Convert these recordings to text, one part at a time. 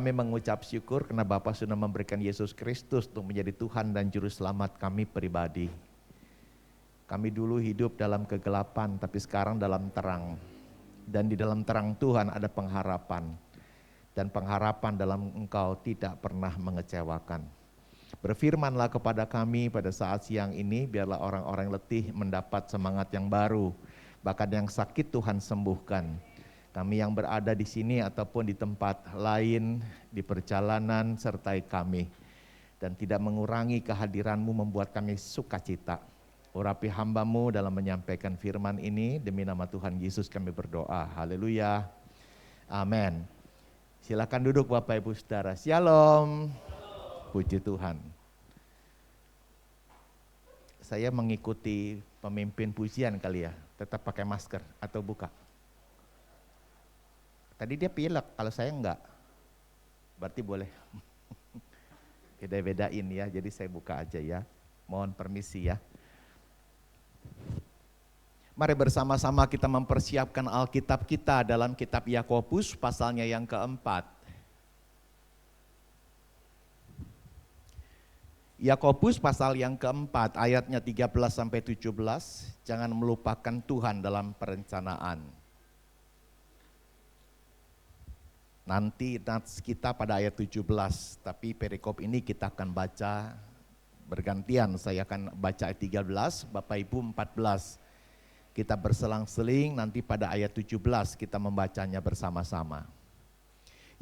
kami mengucap syukur karena Bapa sudah memberikan Yesus Kristus untuk menjadi Tuhan dan Juru Selamat kami pribadi. Kami dulu hidup dalam kegelapan, tapi sekarang dalam terang. Dan di dalam terang Tuhan ada pengharapan. Dan pengharapan dalam Engkau tidak pernah mengecewakan. Berfirmanlah kepada kami pada saat siang ini, biarlah orang-orang letih mendapat semangat yang baru. Bahkan yang sakit Tuhan sembuhkan. Kami yang berada di sini ataupun di tempat lain, di perjalanan, sertai kami. Dan tidak mengurangi kehadiran-Mu membuat kami sukacita. Urapi hamba-Mu dalam menyampaikan firman ini, demi nama Tuhan Yesus kami berdoa. Haleluya. Amin. Silakan duduk Bapak Ibu Saudara. Shalom. Puji Tuhan. Saya mengikuti pemimpin pujian kali ya, tetap pakai masker atau buka? Tadi dia pilek, kalau saya enggak, berarti boleh. Beda-bedain ya, jadi saya buka aja ya. Mohon permisi ya. Mari bersama-sama kita mempersiapkan Alkitab kita dalam kitab Yakobus pasalnya yang keempat. Yakobus pasal yang keempat ayatnya 13-17, jangan melupakan Tuhan dalam perencanaan. Nanti nats kita pada ayat 17, tapi perikop ini kita akan baca bergantian. Saya akan baca ayat 13, Bapak Ibu 14. Kita berselang-seling, nanti pada ayat 17 kita membacanya bersama-sama.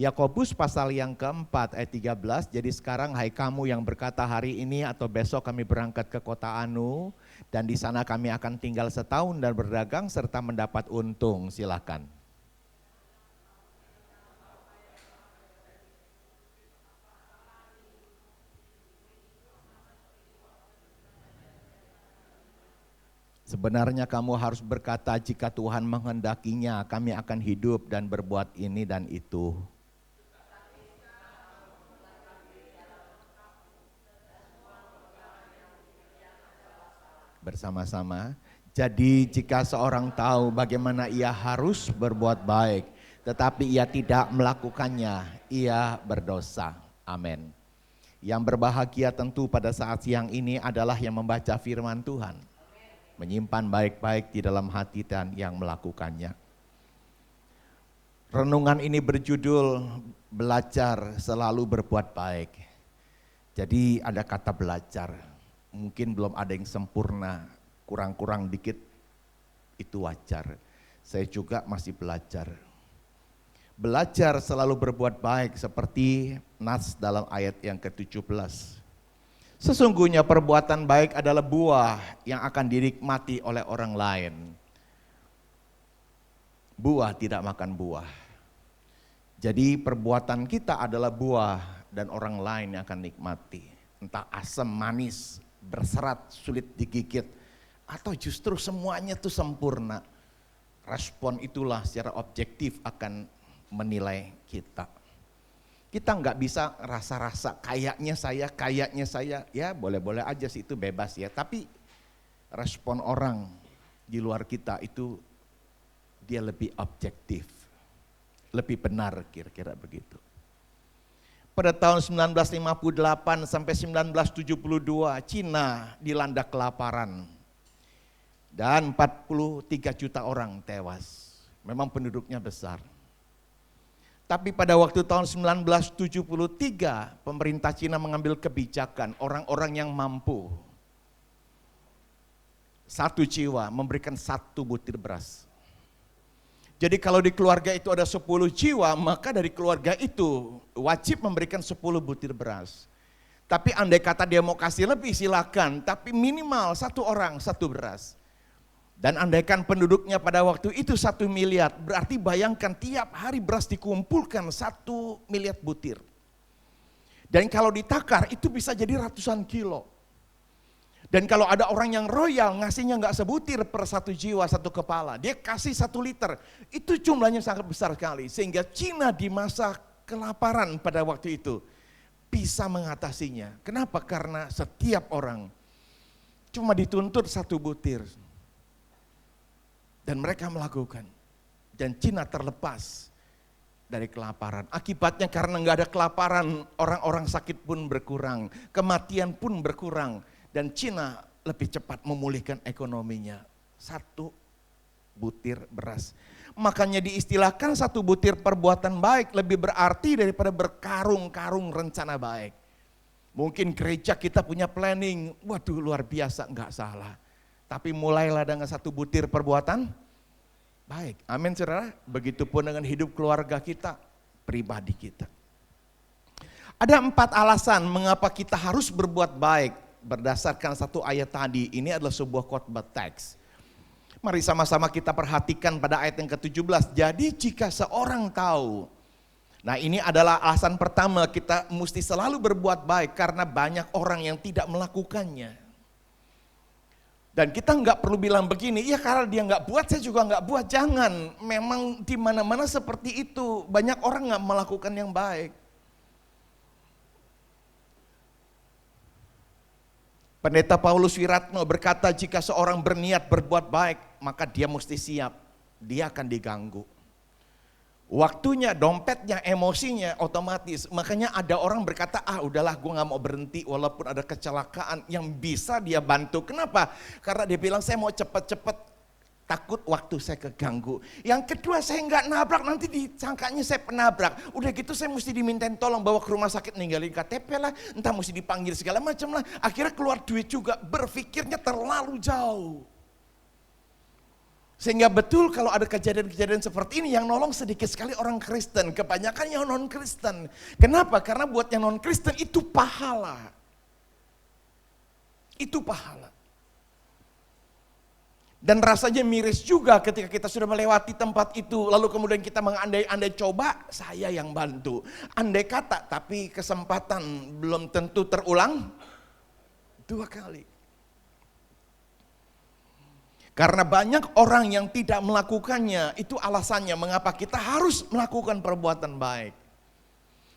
Yakobus pasal yang keempat ayat 13, jadi sekarang hai kamu yang berkata hari ini atau besok kami berangkat ke kota Anu, dan di sana kami akan tinggal setahun dan berdagang serta mendapat untung, silakan. Sebenarnya kamu harus berkata jika Tuhan menghendakinya kami akan hidup dan berbuat ini dan itu. Bersama-sama. Jadi jika seorang tahu bagaimana ia harus berbuat baik, tetapi ia tidak melakukannya, ia berdosa. Amin. Yang berbahagia tentu pada saat siang ini adalah yang membaca firman Tuhan. Menyimpan baik-baik di dalam hati dan yang melakukannya. Renungan ini berjudul belajar selalu berbuat baik. Jadi ada kata belajar, mungkin belum ada yang sempurna, kurang-kurang dikit itu wajar. Saya juga masih belajar. Belajar selalu berbuat baik seperti nas dalam ayat yang ke-17. Sesungguhnya perbuatan baik adalah buah yang akan dinikmati oleh orang lain. Buah tidak makan buah. Jadi perbuatan kita adalah buah dan orang lain yang akan nikmati. Entah asam, manis, berserat, sulit digigit, atau justru semuanya itu sempurna. Respon itulah secara objektif akan menilai kita. Kita nggak bisa rasa-rasa kayaknya saya, ya boleh-boleh aja sih itu bebas ya. Tapi respon orang di luar kita itu dia lebih objektif, lebih benar kira-kira begitu. Pada tahun 1958 sampai 1972 Cina dilanda kelaparan dan 43 juta orang tewas. Memang penduduknya besar. Tapi pada waktu tahun 1973 pemerintah Cina mengambil kebijakan orang-orang yang mampu. Satu jiwa memberikan 1 butir beras. Jadi kalau di keluarga itu ada 10 jiwa, maka dari keluarga itu wajib memberikan 10 butir beras. Tapi andai kata dia mau kasih lebih silakan, tapi minimal 1 orang 1 beras. Dan andaikan penduduknya pada waktu itu 1 miliar, berarti bayangkan tiap hari beras dikumpulkan 1 miliar butir. Dan kalau ditakar itu bisa jadi ratusan kilo. Dan kalau ada orang yang royal ngasihnya nggak sebutir per 1 jiwa 1 kepala, dia kasih 1 liter, itu jumlahnya sangat besar sekali. Sehingga Cina di masa kelaparan pada waktu itu bisa mengatasinya. Kenapa? Karena setiap orang cuma dituntut 1 butir. Dan mereka melakukan. Dan Cina terlepas dari kelaparan. Akibatnya karena nggak ada kelaparan, orang-orang sakit pun berkurang, kematian pun berkurang, dan Cina lebih cepat memulihkan ekonominya. 1 butir beras. Makanya diistilahkan 1 butir perbuatan baik lebih berarti daripada berkarung-karung rencana baik. Mungkin gereja kita punya planning, waduh luar biasa, nggak salah. Tapi mulailah dengan 1 butir perbuatan baik. Amin saudara. Begitupun dengan hidup keluarga kita, pribadi kita. Ada 4 alasan mengapa kita harus berbuat baik. Berdasarkan 1 ayat tadi, ini adalah sebuah khotbah teks. Mari sama-sama kita perhatikan pada ayat yang ke-17. Jadi jika seorang tahu, nah ini adalah alasan pertama kita mesti selalu berbuat baik karena banyak orang yang tidak melakukannya. Dan kita nggak perlu bilang begini, ya karena dia nggak buat saya juga nggak buat. Jangan, memang di mana-mana seperti itu. Banyak orang nggak melakukan yang baik. Pendeta Paulus Wiratno berkata jika seorang berniat berbuat baik, maka dia mesti siap, dia akan diganggu. Waktunya, dompetnya, emosinya otomatis. Makanya ada orang berkata, udahlah gue gak mau berhenti walaupun ada kecelakaan yang bisa dia bantu. Kenapa? Karena dia bilang saya mau cepet-cepet, takut waktu saya keganggu. Yang kedua saya nggak nabrak, nanti disangkanya saya penabrak. Udah gitu saya mesti dimintain tolong bawa ke rumah sakit, ninggalin KTP lah, entah mesti dipanggil segala macam lah. Akhirnya keluar duit juga, berpikirnya terlalu jauh. Sehingga betul kalau ada kejadian-kejadian seperti ini yang nolong sedikit sekali orang Kristen, kebanyakan yang non-Kristen. Kenapa? Karena buat yang non-Kristen itu pahala. Itu pahala. Dan rasanya miris juga ketika kita sudah melewati tempat itu, lalu kemudian kita mengandai-andai coba saya yang bantu. Andai kata, tapi kesempatan belum tentu terulang 2 kali. Karena banyak orang yang tidak melakukannya, itu alasannya mengapa kita harus melakukan perbuatan baik.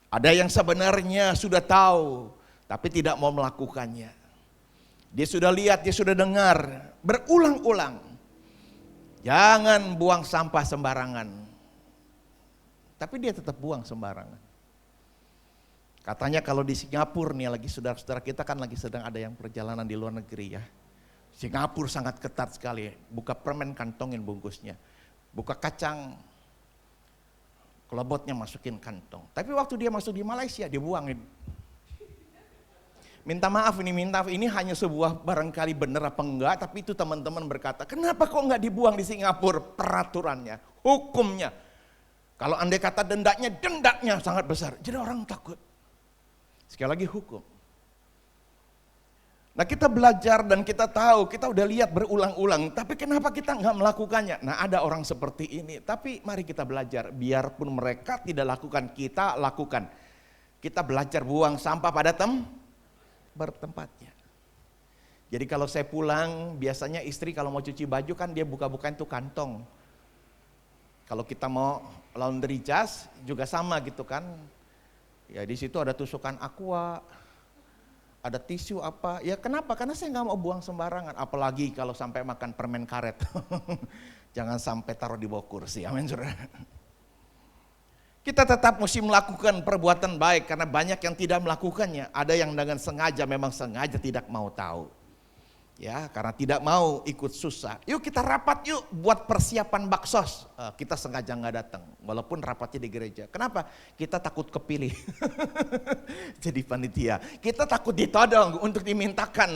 Ada yang sebenarnya sudah tahu, tapi tidak mau melakukannya. Dia sudah lihat, dia sudah dengar, berulang-ulang. Jangan buang sampah sembarangan. Tapi dia tetap buang sembarangan. Katanya kalau di Singapura nih lagi saudara-saudara kita kan lagi sedang ada yang perjalanan di luar negeri ya. Singapura sangat ketat sekali, buka permen kantongin bungkusnya. Buka kacang, kelobotnya masukin kantong. Tapi waktu dia masuk di Malaysia dia buangin. Minta maaf ini hanya sebuah barangkali benar apa enggak, tapi itu teman-teman berkata, kenapa kok enggak dibuang di Singapura? Peraturannya, hukumnya. Kalau andai kata dendanya sangat besar, jadi orang takut. Sekali lagi hukum. Nah kita belajar dan kita tahu, kita udah lihat berulang-ulang, tapi kenapa kita enggak melakukannya? Nah ada orang seperti ini, tapi mari kita belajar, biarpun mereka tidak lakukan, kita lakukan. Kita belajar buang sampah pada bertempatnya. Jadi kalau saya pulang, biasanya istri kalau mau cuci baju kan dia buka-bukain tuh kantong. Kalau kita mau laundry jas juga sama gitu kan. Ya di situ ada tusukan aqua, ada tisu apa. Ya kenapa? Karena saya nggak mau buang sembarangan. Apalagi kalau sampai makan permen karet. Jangan sampai taruh di bawah kursi. Amin saudara. Kita tetap mesti melakukan perbuatan baik karena banyak yang tidak melakukannya. Ada yang dengan sengaja, memang sengaja tidak mau tahu. Ya, karena tidak mau ikut susah. Yuk kita rapat yuk buat persiapan baksos. Kita sengaja nggak datang, walaupun rapatnya di gereja. Kenapa? Kita takut kepilih. Jadi panitia. Kita takut ditodong untuk dimintakan.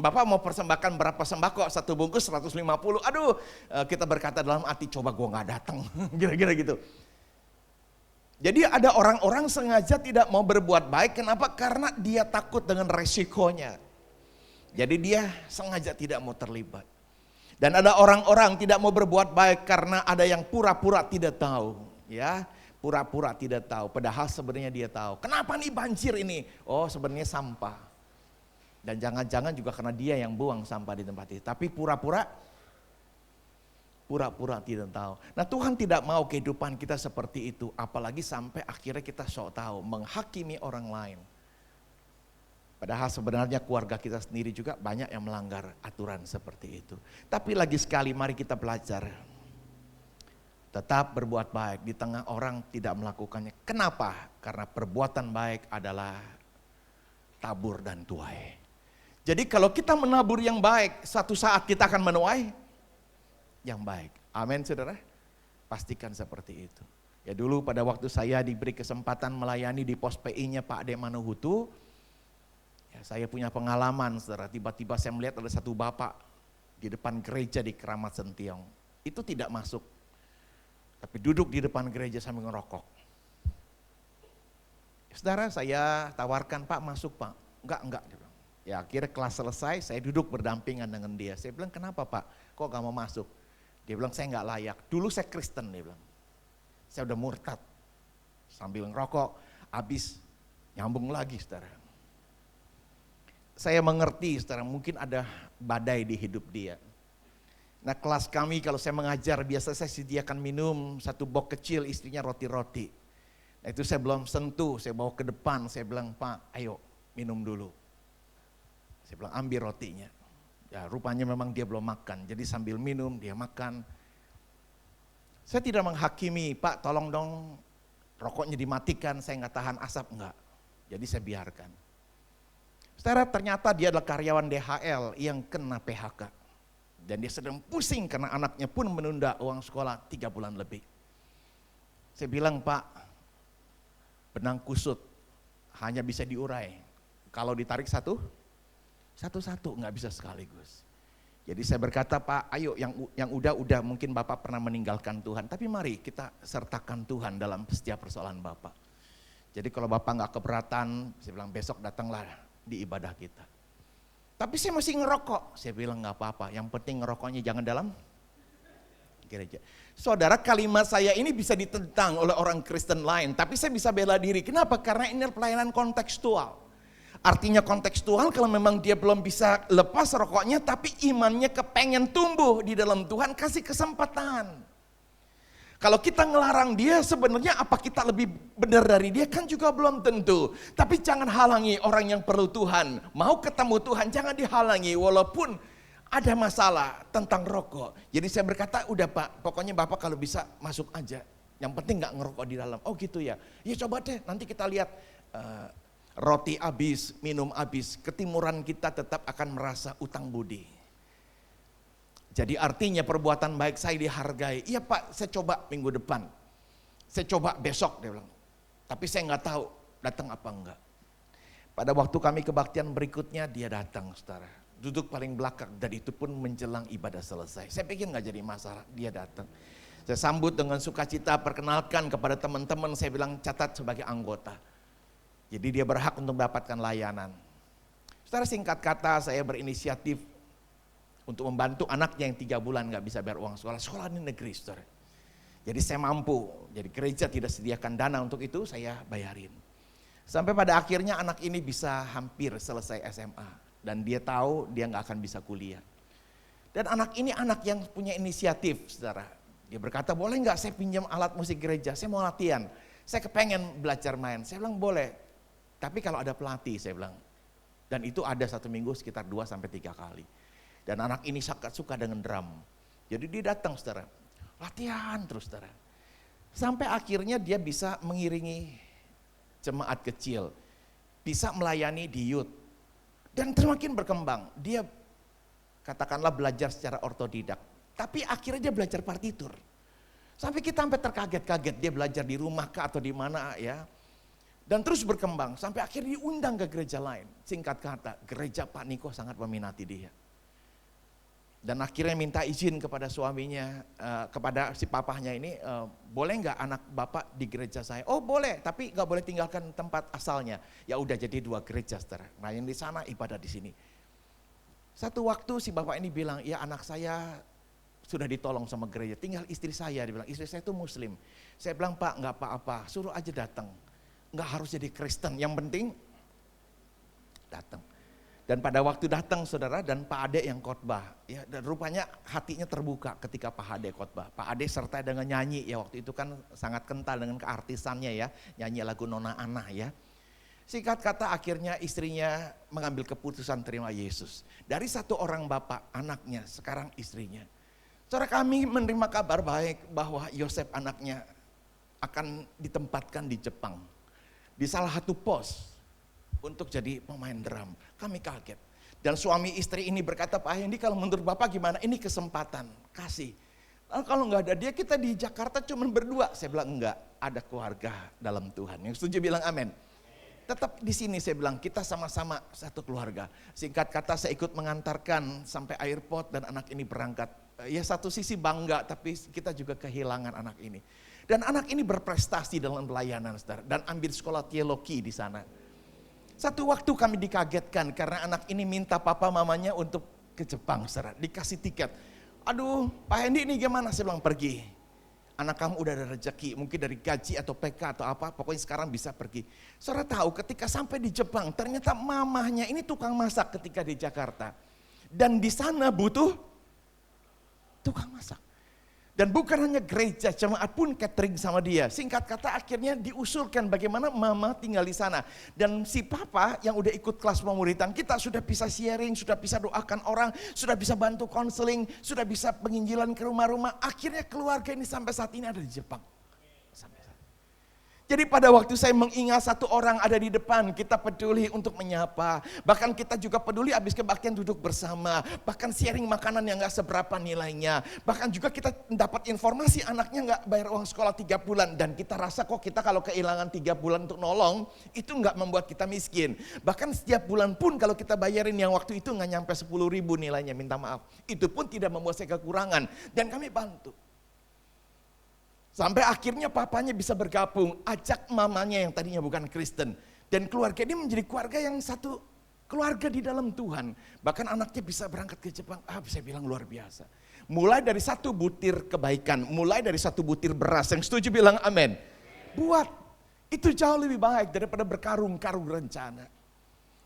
Bapak mau persembahkan berapa sembako? 1 bungkus 150. Aduh, kita berkata dalam hati, coba gua nggak datang. Kira-kira gitu. Jadi ada orang-orang sengaja tidak mau berbuat baik, kenapa? Karena dia takut dengan resikonya. Jadi dia sengaja tidak mau terlibat. Dan ada orang-orang tidak mau berbuat baik karena ada yang pura-pura tidak tahu. Ya, pura-pura tidak tahu, padahal sebenarnya dia tahu. Kenapa nih banjir ini? Oh sebenarnya sampah. Dan jangan-jangan juga karena dia yang buang sampah di tempat itu. Tapi pura-pura tidak tahu. Nah Tuhan tidak mau kehidupan kita seperti itu. Apalagi sampai akhirnya kita sok tahu, menghakimi orang lain. Padahal sebenarnya keluarga kita sendiri juga banyak yang melanggar aturan seperti itu. Tapi lagi sekali mari kita belajar. Tetap berbuat baik di tengah orang tidak melakukannya. Kenapa? Karena perbuatan baik adalah tabur dan tuai. Jadi kalau kita menabur yang baik, satu saat kita akan menuai yang baik. Amin saudara. Pastikan seperti itu. Ya dulu pada waktu saya diberi kesempatan melayani di pos PI-nya Pak Ade Manuhutu, ya saya punya pengalaman saudara, tiba-tiba saya melihat ada satu bapak di depan gereja di Keramat Sentiong. Itu tidak masuk, tapi duduk di depan gereja sambil ngerokok. Saudara saya tawarkan, Pak masuk Pak. Enggak. Dia bilang. Ya akhirnya kelas selesai, saya duduk berdampingan dengan dia. Saya bilang kenapa Pak, kok gak mau masuk? Dia bilang saya gak layak, dulu saya Kristen dia bilang. Saya udah murtad, sambil ngerokok, habis nyambung lagi saudara. Saya mengerti saudara, mungkin ada badai di hidup dia. Nah kelas kami kalau saya mengajar, biasa saya sediakan minum, satu box kecil istrinya roti-roti. Nah itu saya belum sentuh, saya bawa ke depan, saya bilang Pak ayo minum dulu. Saya bilang ambil rotinya. Ya rupanya memang dia belum makan, jadi sambil minum dia makan. Saya tidak menghakimi, Pak tolong dong rokoknya dimatikan, saya nggak tahan asap, enggak. Jadi saya biarkan. Saudara ternyata dia adalah karyawan DHL yang kena PHK. Dan dia sedang pusing karena anaknya pun menunda uang sekolah 3 bulan lebih. Saya bilang Pak, benang kusut hanya bisa diurai. Kalau ditarik satu-satu nggak bisa sekaligus. Jadi saya berkata Pak, ayo yang udah mungkin Bapak pernah meninggalkan Tuhan, tapi mari kita sertakan Tuhan dalam setiap persoalan Bapak. Jadi kalau Bapak nggak keberatan, saya bilang besok datanglah di ibadah kita. Tapi saya masih ngerokok, saya bilang nggak apa-apa, yang penting ngerokoknya jangan dalam gereja. Saudara kalimat saya ini bisa ditentang oleh orang Kristen lain, tapi saya bisa bela diri. Kenapa? Karena ini pelayanan kontekstual. Artinya kontekstual kalau memang dia belum bisa lepas rokoknya tapi imannya kepengen tumbuh di dalam Tuhan, kasih kesempatan. Kalau kita ngelarang dia sebenarnya apa kita lebih benar dari dia kan juga belum tentu. Tapi jangan halangi orang yang perlu Tuhan, mau ketemu Tuhan jangan dihalangi walaupun ada masalah tentang rokok. Jadi saya berkata udah Pak pokoknya Bapak kalau bisa masuk aja, yang penting gak ngerokok di dalam. Oh gitu ya, ya coba deh nanti kita lihat. Roti habis, minum habis, ketimuran kita tetap akan merasa utang budi. Jadi artinya perbuatan baik saya dihargai. Iya Pak, saya coba minggu depan. Saya coba besok dia bilang. Tapi saya nggak tahu datang apa enggak. Pada waktu kami kebaktian berikutnya dia datang saudara. Duduk paling belakang dan itu pun menjelang ibadah selesai. Saya pikir nggak jadi masalah, dia datang. Saya sambut dengan sukacita, perkenalkan kepada teman-teman, saya bilang catat sebagai anggota. Jadi dia berhak untuk mendapatkan layanan. Secara singkat kata saya berinisiatif untuk membantu anaknya yang 3 bulan gak bisa bayar uang sekolah. Sekolah di negeri saudara. Jadi saya mampu, jadi gereja tidak sediakan dana untuk itu saya bayarin. Sampai pada akhirnya anak ini bisa hampir selesai SMA. Dan dia tahu dia gak akan bisa kuliah. Dan anak ini anak yang punya inisiatif saudara. Dia berkata boleh gak saya pinjam alat musik gereja, saya mau latihan. Saya kepengen belajar main, saya bilang boleh. Tapi kalau ada pelatih saya bilang, dan itu ada 1 minggu sekitar 2-3 kali. Dan anak ini sangat suka dengan drum. Jadi dia datang saudara, latihan terus saudara. Sampai akhirnya dia bisa mengiringi jemaat kecil, bisa melayani di youth. Dan semakin berkembang, dia katakanlah belajar secara otodidak. Tapi akhirnya dia belajar partitur. Sampai kita sampai terkaget-kaget, dia belajar di rumah kah atau di mana ya. Dan terus berkembang sampai akhirnya diundang ke gereja lain. Singkat kata, gereja Pak Niko sangat meminati dia. Dan akhirnya minta izin kepada suaminya, kepada si papahnya ini, boleh nggak anak bapak di gereja saya? Oh boleh, tapi nggak boleh tinggalkan tempat asalnya. Ya udah jadi 2 gereja saudara. Nah yang di sana ibadah di sini. Satu waktu si bapak ini bilang, ya anak saya sudah ditolong sama gereja, tinggal istri saya. Dia bilang, istri saya itu muslim. Saya bilang Pak nggak apa-apa, suruh aja datang. Nggak harus jadi Kristen, yang penting datang. Dan pada waktu datang saudara dan Pak Ade yang khotbah, ya dan rupanya hatinya terbuka ketika Pak Ade khotbah. Pak Ade serta dengan nyanyi ya waktu itu kan sangat kental dengan keartisannya ya, nyanyi lagu Nona Ana ya. Singkat kata akhirnya istrinya mengambil keputusan terima Yesus. Dari 1 orang bapak, anaknya, sekarang istrinya. Saudara, kami menerima kabar baik bahwa Yosef anaknya akan ditempatkan di Jepang. Di salah satu pos untuk jadi pemain drum. Kami kaget. Dan suami istri ini berkata, Pak Hendy kalau menurut Bapak gimana? Ini kesempatan, kasih. Lalu kalau nggak ada dia, kita di Jakarta cuma berdua. Saya bilang enggak, ada keluarga dalam Tuhan. Yang setuju bilang amin. Tetap di sini saya bilang, kita sama-sama satu keluarga. Singkat kata saya ikut mengantarkan sampai airport dan anak ini berangkat. Ya satu sisi bangga, tapi kita juga kehilangan anak ini. Dan anak ini berprestasi dalam pelayanan, saudara. Dan ambil sekolah teologi di sana. Satu waktu kami dikagetkan karena anak ini minta papa mamanya untuk ke Jepang, saudara. Dikasih tiket. Aduh, Pak Hendy ini gimana? Saya bilang pergi. Anak kamu udah ada rezeki, mungkin dari gaji atau PK atau apa, pokoknya sekarang bisa pergi. Saudara tahu ketika sampai di Jepang, ternyata mamahnya ini tukang masak ketika di Jakarta. Dan di sana butuh tukang masak. Dan bukan hanya gereja, jemaat pun catering sama dia. Singkat kata akhirnya diusulkan bagaimana mama tinggal di sana. Dan si papa yang udah ikut kelas pemuritan, kita sudah bisa sharing, sudah bisa doakan orang, sudah bisa bantu konseling, sudah bisa penginjilan ke rumah-rumah. Akhirnya keluarga ini sampai saat ini ada di Jepang. Jadi pada waktu saya mengingat satu orang ada di depan, kita peduli untuk menyapa. Bahkan kita juga peduli habis kebaktian duduk bersama. Bahkan sharing makanan yang gak seberapa nilainya. Bahkan juga kita dapat informasi anaknya gak bayar uang sekolah 3 bulan. Dan kita rasa kok kita kalau kehilangan 3 bulan untuk nolong, itu gak membuat kita miskin. Bahkan setiap bulan pun kalau kita bayarin yang waktu itu gak nyampe 10.000 nilainya, minta maaf. Itu pun tidak membuat saya kekurangan. Dan kami bantu. Sampai akhirnya papanya bisa bergabung, ajak mamanya yang tadinya bukan Kristen. Dan keluarga ini menjadi keluarga yang satu keluarga di dalam Tuhan. Bahkan anaknya bisa berangkat ke Jepang, bisa bilang luar biasa. Mulai dari satu butir kebaikan, mulai dari satu butir beras, yang setuju bilang amin. Buat, itu jauh lebih baik daripada berkarung-karung rencana.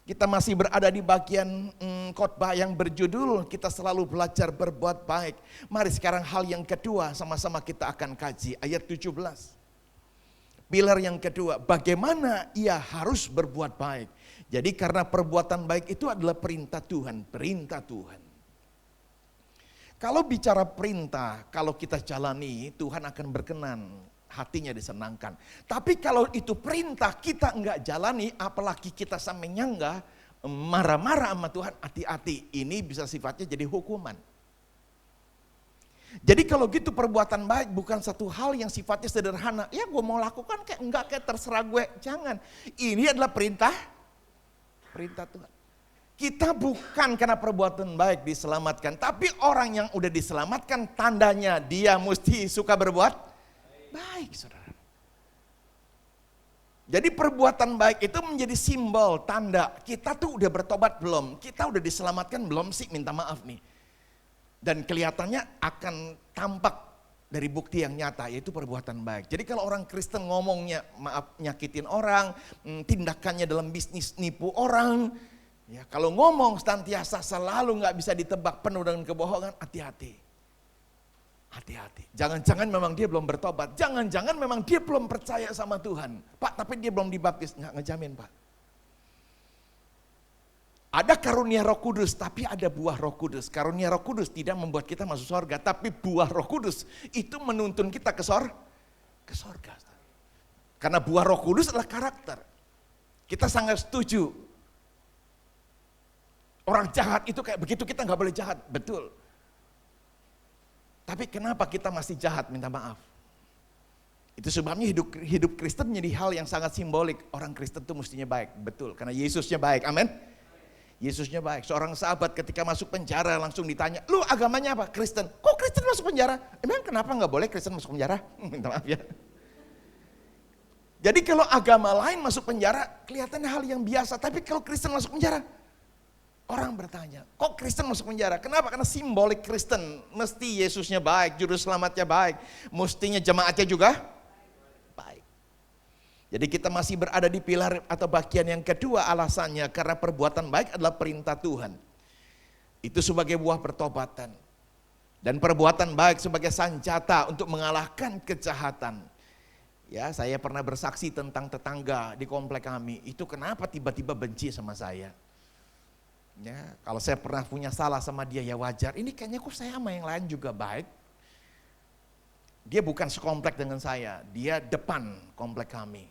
Kita masih berada di bagian khotbah yang berjudul kita selalu belajar berbuat baik. Mari sekarang hal yang kedua sama-sama kita akan kaji ayat 17. Pilar yang kedua, bagaimana ia harus berbuat baik. Jadi karena perbuatan baik itu adalah perintah Tuhan, perintah Tuhan. Kalau bicara perintah, kalau kita jalani, Tuhan akan berkenan. Hatinya disenangkan. Tapi kalau itu perintah kita enggak jalani, apalagi kita sampai nyanggah, marah-marah sama Tuhan, hati-hati. Ini bisa sifatnya jadi hukuman. Jadi kalau gitu perbuatan baik bukan satu hal yang sifatnya sederhana. Ya gue mau lakukan kayak enggak, kayak terserah gue. Jangan. Ini adalah perintah Tuhan. Kita bukan karena perbuatan baik diselamatkan. Tapi orang yang udah diselamatkan tandanya dia mesti suka berbuat baik, saudara. Jadi perbuatan baik itu menjadi simbol, tanda. Kita tuh udah bertobat belum? Kita udah diselamatkan belum sih? Minta maaf nih. Dan kelihatannya akan tampak dari bukti yang nyata, yaitu perbuatan baik. Jadi kalau orang Kristen ngomongnya, maaf nyakitin orang, tindakannya dalam bisnis nipu orang. Ya, kalau ngomong senantiasa selalu gak bisa ditebak, penuh dengan kebohongan, hati-hati. Hati-hati, jangan-jangan memang dia belum bertobat, jangan-jangan memang dia belum percaya sama Tuhan. Pak, tapi dia belum dibaptis, nggak ngejamin Pak. Ada karunia Roh Kudus, tapi ada buah Roh Kudus. Karunia Roh Kudus tidak membuat kita masuk surga, tapi buah Roh Kudus itu menuntun kita ke surga. Karena buah Roh Kudus adalah karakter. Kita sangat setuju. Orang jahat itu kayak begitu, kita nggak boleh jahat, betul. Tapi kenapa kita masih jahat, minta maaf. Itu sebabnya hidup Kristen menjadi hal yang sangat simbolik. Orang Kristen itu mestinya baik, betul. Karena Yesusnya baik, amin. Yesusnya baik. Seorang sahabat ketika masuk penjara langsung ditanya, lu agamanya apa? Kristen. Kok Kristen masuk penjara? Emang kenapa gak boleh Kristen masuk penjara? Minta maaf ya. Jadi kalau agama lain masuk penjara, kelihatannya hal yang biasa. Tapi kalau Kristen masuk penjara, orang bertanya, kok Kristen masuk penjara? Kenapa? Karena simbolik Kristen. Mesti Yesusnya baik, juru selamatnya baik. Mestinya jemaatnya juga baik. Jadi kita masih berada di pilar atau bagian yang kedua alasannya. Karena perbuatan baik adalah perintah Tuhan. Itu sebagai buah pertobatan. Dan perbuatan baik sebagai senjata untuk mengalahkan kejahatan. Ya, saya pernah bersaksi tentang tetangga di komplek kami. Itu kenapa tiba-tiba benci sama saya. Ya, kalau saya pernah punya salah sama dia ya wajar. Ini kayaknya kok saya sama yang lain juga baik. Dia bukan sekomplek dengan saya, dia depan komplek kami.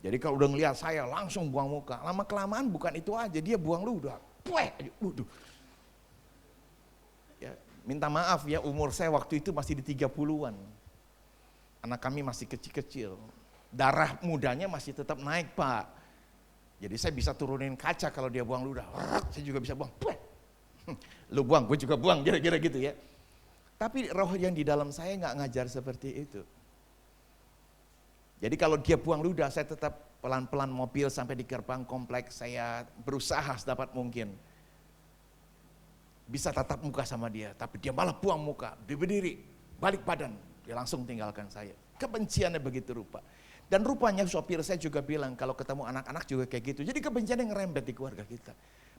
Jadi kalau udah ngeliat saya langsung buang muka. Lama kelamaan bukan itu aja, dia buang ludah. Ya, minta maaf ya, umur saya waktu itu masih di 30-an. Anak kami masih kecil-kecil. Darah mudanya masih tetap naik, Pak. Jadi saya bisa turunin kaca kalau dia buang ludah. Saya juga bisa buang. Lu buang, gue juga buang, kira-kira gitu ya. Tapi roh yang di dalam saya nggak ngajar seperti itu. Jadi kalau dia buang ludah, saya tetap pelan-pelan mobil sampai di gerbang kompleks, saya berusaha sedapat mungkin. Bisa tatap muka sama dia, tapi dia malah buang muka, dia berdiri, balik badan, dia langsung tinggalkan saya. Kebenciannya begitu rupa. Dan rupanya sopir saya juga bilang, kalau ketemu anak-anak juga kayak gitu. Jadi kebenciannya ngerembet di keluarga kita.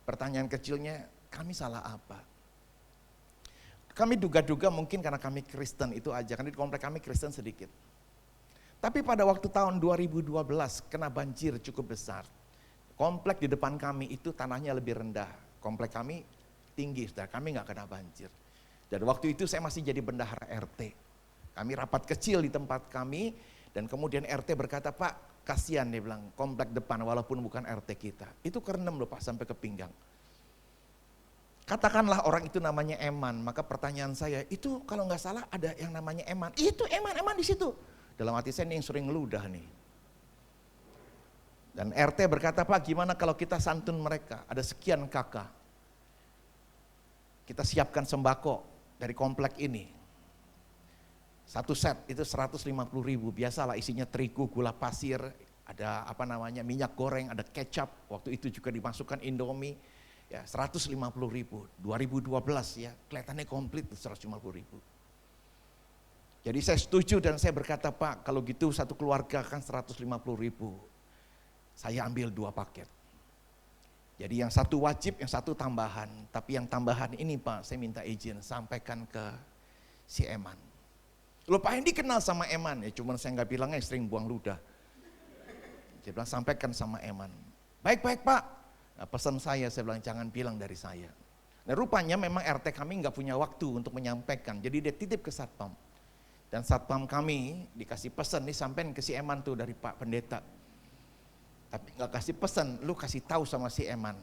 Pertanyaan kecilnya, kami salah apa? Kami duga-duga mungkin karena kami Kristen itu aja, karena di komplek kami Kristen sedikit. Tapi pada waktu tahun 2012 kena banjir cukup besar. Komplek di depan kami itu tanahnya lebih rendah. Komplek kami tinggi, saudara. Kami nggak kena banjir. Dan waktu itu saya masih jadi bendahara RT. Kami rapat kecil di tempat kami, dan kemudian RT berkata, Pak kasihan, dia bilang, komplek depan walaupun bukan RT kita. Itu kerendam loh Pak sampai ke pinggang. Katakanlah orang itu namanya Eman, maka pertanyaan saya, itu kalau nggak salah ada yang namanya Eman. Itu Eman di situ. Dalam hati saya ini yang sering ngeludah nih. Dan RT berkata, Pak gimana kalau kita santun mereka, ada sekian kakak. Kita siapkan sembako dari komplek ini. Satu set itu 150.000, biasalah isinya terigu, gula pasir, ada minyak goreng, ada kecap, waktu itu juga dimasukkan Indomie. Ya 150.000, 2012 ya, kelihatannya komplit 150.000. Jadi saya setuju dan saya berkata, Pak kalau gitu satu keluarga kan 150.000, saya ambil 2 paket. Jadi yang satu wajib, yang satu tambahan. Tapi yang tambahan ini Pak, saya minta izin sampaikan ke si Eman. Loh Pak Hendy kenal sama Eman, ya cuman saya nggak bilangnya sering buang ludah. Dia bilang sampaikan sama Eman. Baik Pak. Nah, pesan saya bilang jangan bilang dari saya. Nah rupanya memang RT kami nggak punya waktu untuk menyampaikan, jadi dia titip ke satpam. Dan satpam kami dikasih pesan, nih sampein ke si Eman tuh dari Pak Pendeta. Tapi nggak kasih pesan, lu kasih tahu sama si Eman.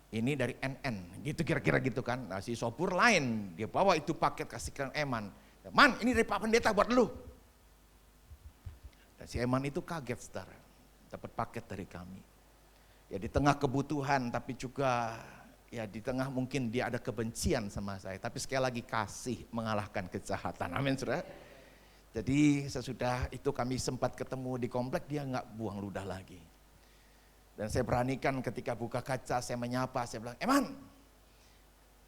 Ini dari NN, gitu kira-kira gitu kan. Nah si sopir lain, dia bawa itu paket kasihkan Eman. Man ini dari Pak Pendeta buat lu. Dan si Eman itu kaget saudara, dapat paket dari kami. Ya di tengah kebutuhan tapi juga ya di tengah mungkin dia ada kebencian sama saya. Tapi sekali lagi kasih mengalahkan kejahatan. Amin saudara. Jadi sesudah itu kami sempat ketemu di komplek, dia nggak buang ludah lagi. Dan saya beranikan ketika buka kaca saya menyapa, saya bilang Eman.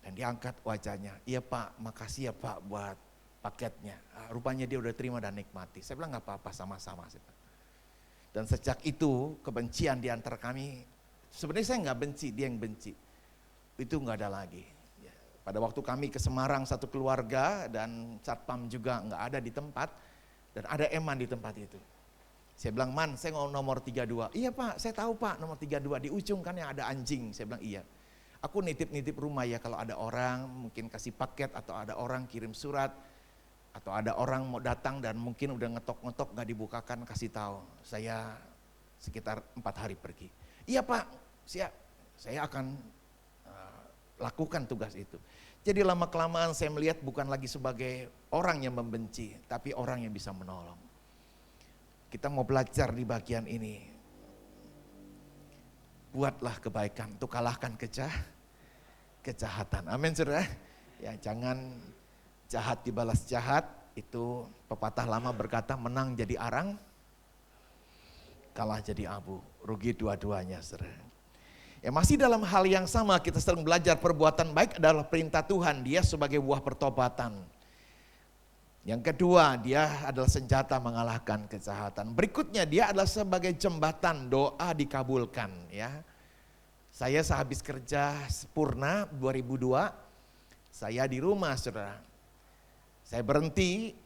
Dan dia angkat wajahnya, iya Pak makasih ya Pak buat paketnya. Rupanya dia udah terima dan nikmati. Saya bilang nggak apa-apa sama-sama. Dan sejak itu kebencian di antara kami, sebenarnya saya nggak benci, dia yang benci. Itu nggak ada lagi. Ya, pada waktu kami ke Semarang satu keluarga dan satpam juga nggak ada di tempat dan ada Eman di tempat itu. Saya bilang Man, saya mau nomor 32. Iya Pak, saya tahu Pak nomor 32 di ujung kan yang ada anjing. Saya bilang iya. Aku nitip-nitip rumah ya kalau ada orang mungkin kasih paket atau ada orang kirim surat. Atau ada orang mau datang dan mungkin udah ngetok-ngetok gak dibukakan, kasih tahu. Saya sekitar 4 hari pergi. Iya Pak, siap. Saya akan lakukan tugas itu. Jadi lama-kelamaan saya melihat bukan lagi sebagai orang yang membenci, tapi orang yang bisa menolong. Kita mau belajar di bagian ini. Buatlah kebaikan untuk kalahkan kejahatan. Amin saudara. Ya jangan jahat dibalas jahat, itu pepatah lama berkata menang jadi arang, kalah jadi abu, rugi dua-duanya saudara. Ya masih dalam hal yang sama kita sering belajar perbuatan baik adalah perintah Tuhan, dia sebagai buah pertobatan. Yang kedua, dia adalah senjata mengalahkan kejahatan. Berikutnya dia adalah sebagai jembatan doa dikabulkan ya. Saya sehabis kerja Purna 2002, saya di rumah saudara. Saya berhenti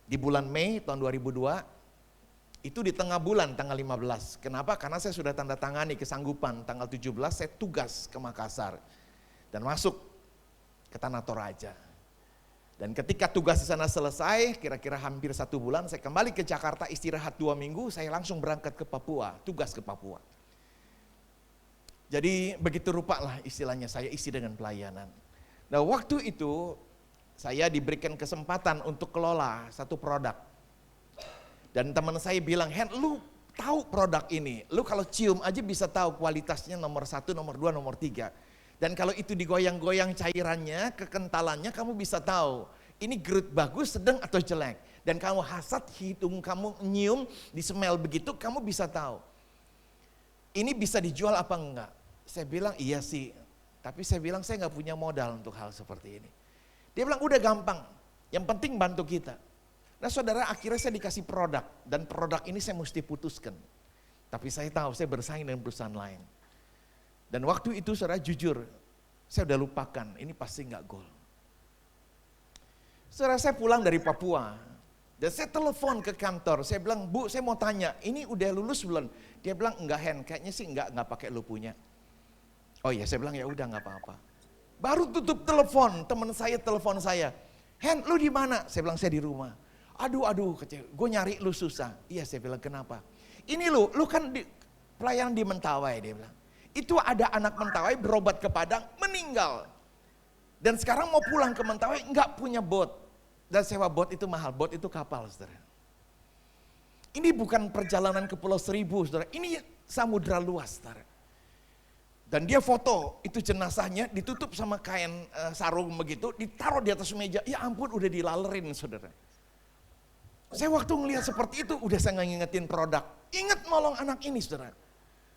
di bulan Mei tahun 2002, Itu di tengah bulan tanggal 15. Kenapa? Karena saya sudah tanda tangani kesanggupan. Tanggal 17 saya tugas ke Makassar. Dan masuk ke Tanah Toraja. Dan ketika tugas di sana selesai, kira-kira hampir 1 bulan, saya kembali ke Jakarta istirahat 2 minggu, saya langsung berangkat ke Papua, tugas ke Papua. Jadi begitu rupa lah istilahnya saya isi dengan pelayanan. Nah waktu itu saya diberikan kesempatan untuk kelola satu produk. Dan teman saya bilang, Hen, lu tahu produk ini, lu kalau cium aja bisa tahu kualitasnya nomor 1, nomor 2, nomor 3. Dan kalau itu digoyang-goyang cairannya, kekentalannya kamu bisa tahu. Ini grade bagus, sedang atau jelek. Dan kamu hasad, hidung kamu nyium, di smell begitu, kamu bisa tahu. Ini bisa dijual apa enggak? Saya bilang iya sih, tapi saya bilang saya nggak punya modal untuk hal seperti ini. Dia bilang udah gampang, yang penting bantu kita. Nah saudara, akhirnya saya dikasih produk, dan produk ini saya mesti putuskan. Tapi saya tahu saya bersaing dengan perusahaan lain. Dan waktu itu saudara jujur, saya udah lupakan, ini pasti nggak gol. Saudara, saya pulang dari Papua, dan saya telepon ke kantor, saya bilang, Bu saya mau tanya, ini udah lulus belum? Dia bilang enggak Hen, kayaknya sih enggak pakai lu punya. Oh iya, saya bilang ya udah nggak apa-apa. Baru tutup telepon, teman saya telepon saya, Hen lu di mana? Saya bilang saya di rumah. Aduh kecewa, gue nyari lu susah. Iya saya bilang kenapa? Ini lu kan pelayanan di Mentawai, dia bilang. Itu ada anak Mentawai berobat ke Padang, meninggal. Dan sekarang mau pulang ke Mentawai, nggak punya bot. Dan sewa bot itu mahal, bot itu kapal saudara. Ini bukan perjalanan ke Pulau Seribu saudara, ini samudra luas saudara. Dan dia foto, itu jenazahnya ditutup sama kain sarung begitu, ditaruh di atas meja, ya ampun udah dilalerin saudara. Saya waktu ngelihat seperti itu, udah saya ngingetin produk. Ingat nolong anak ini saudara.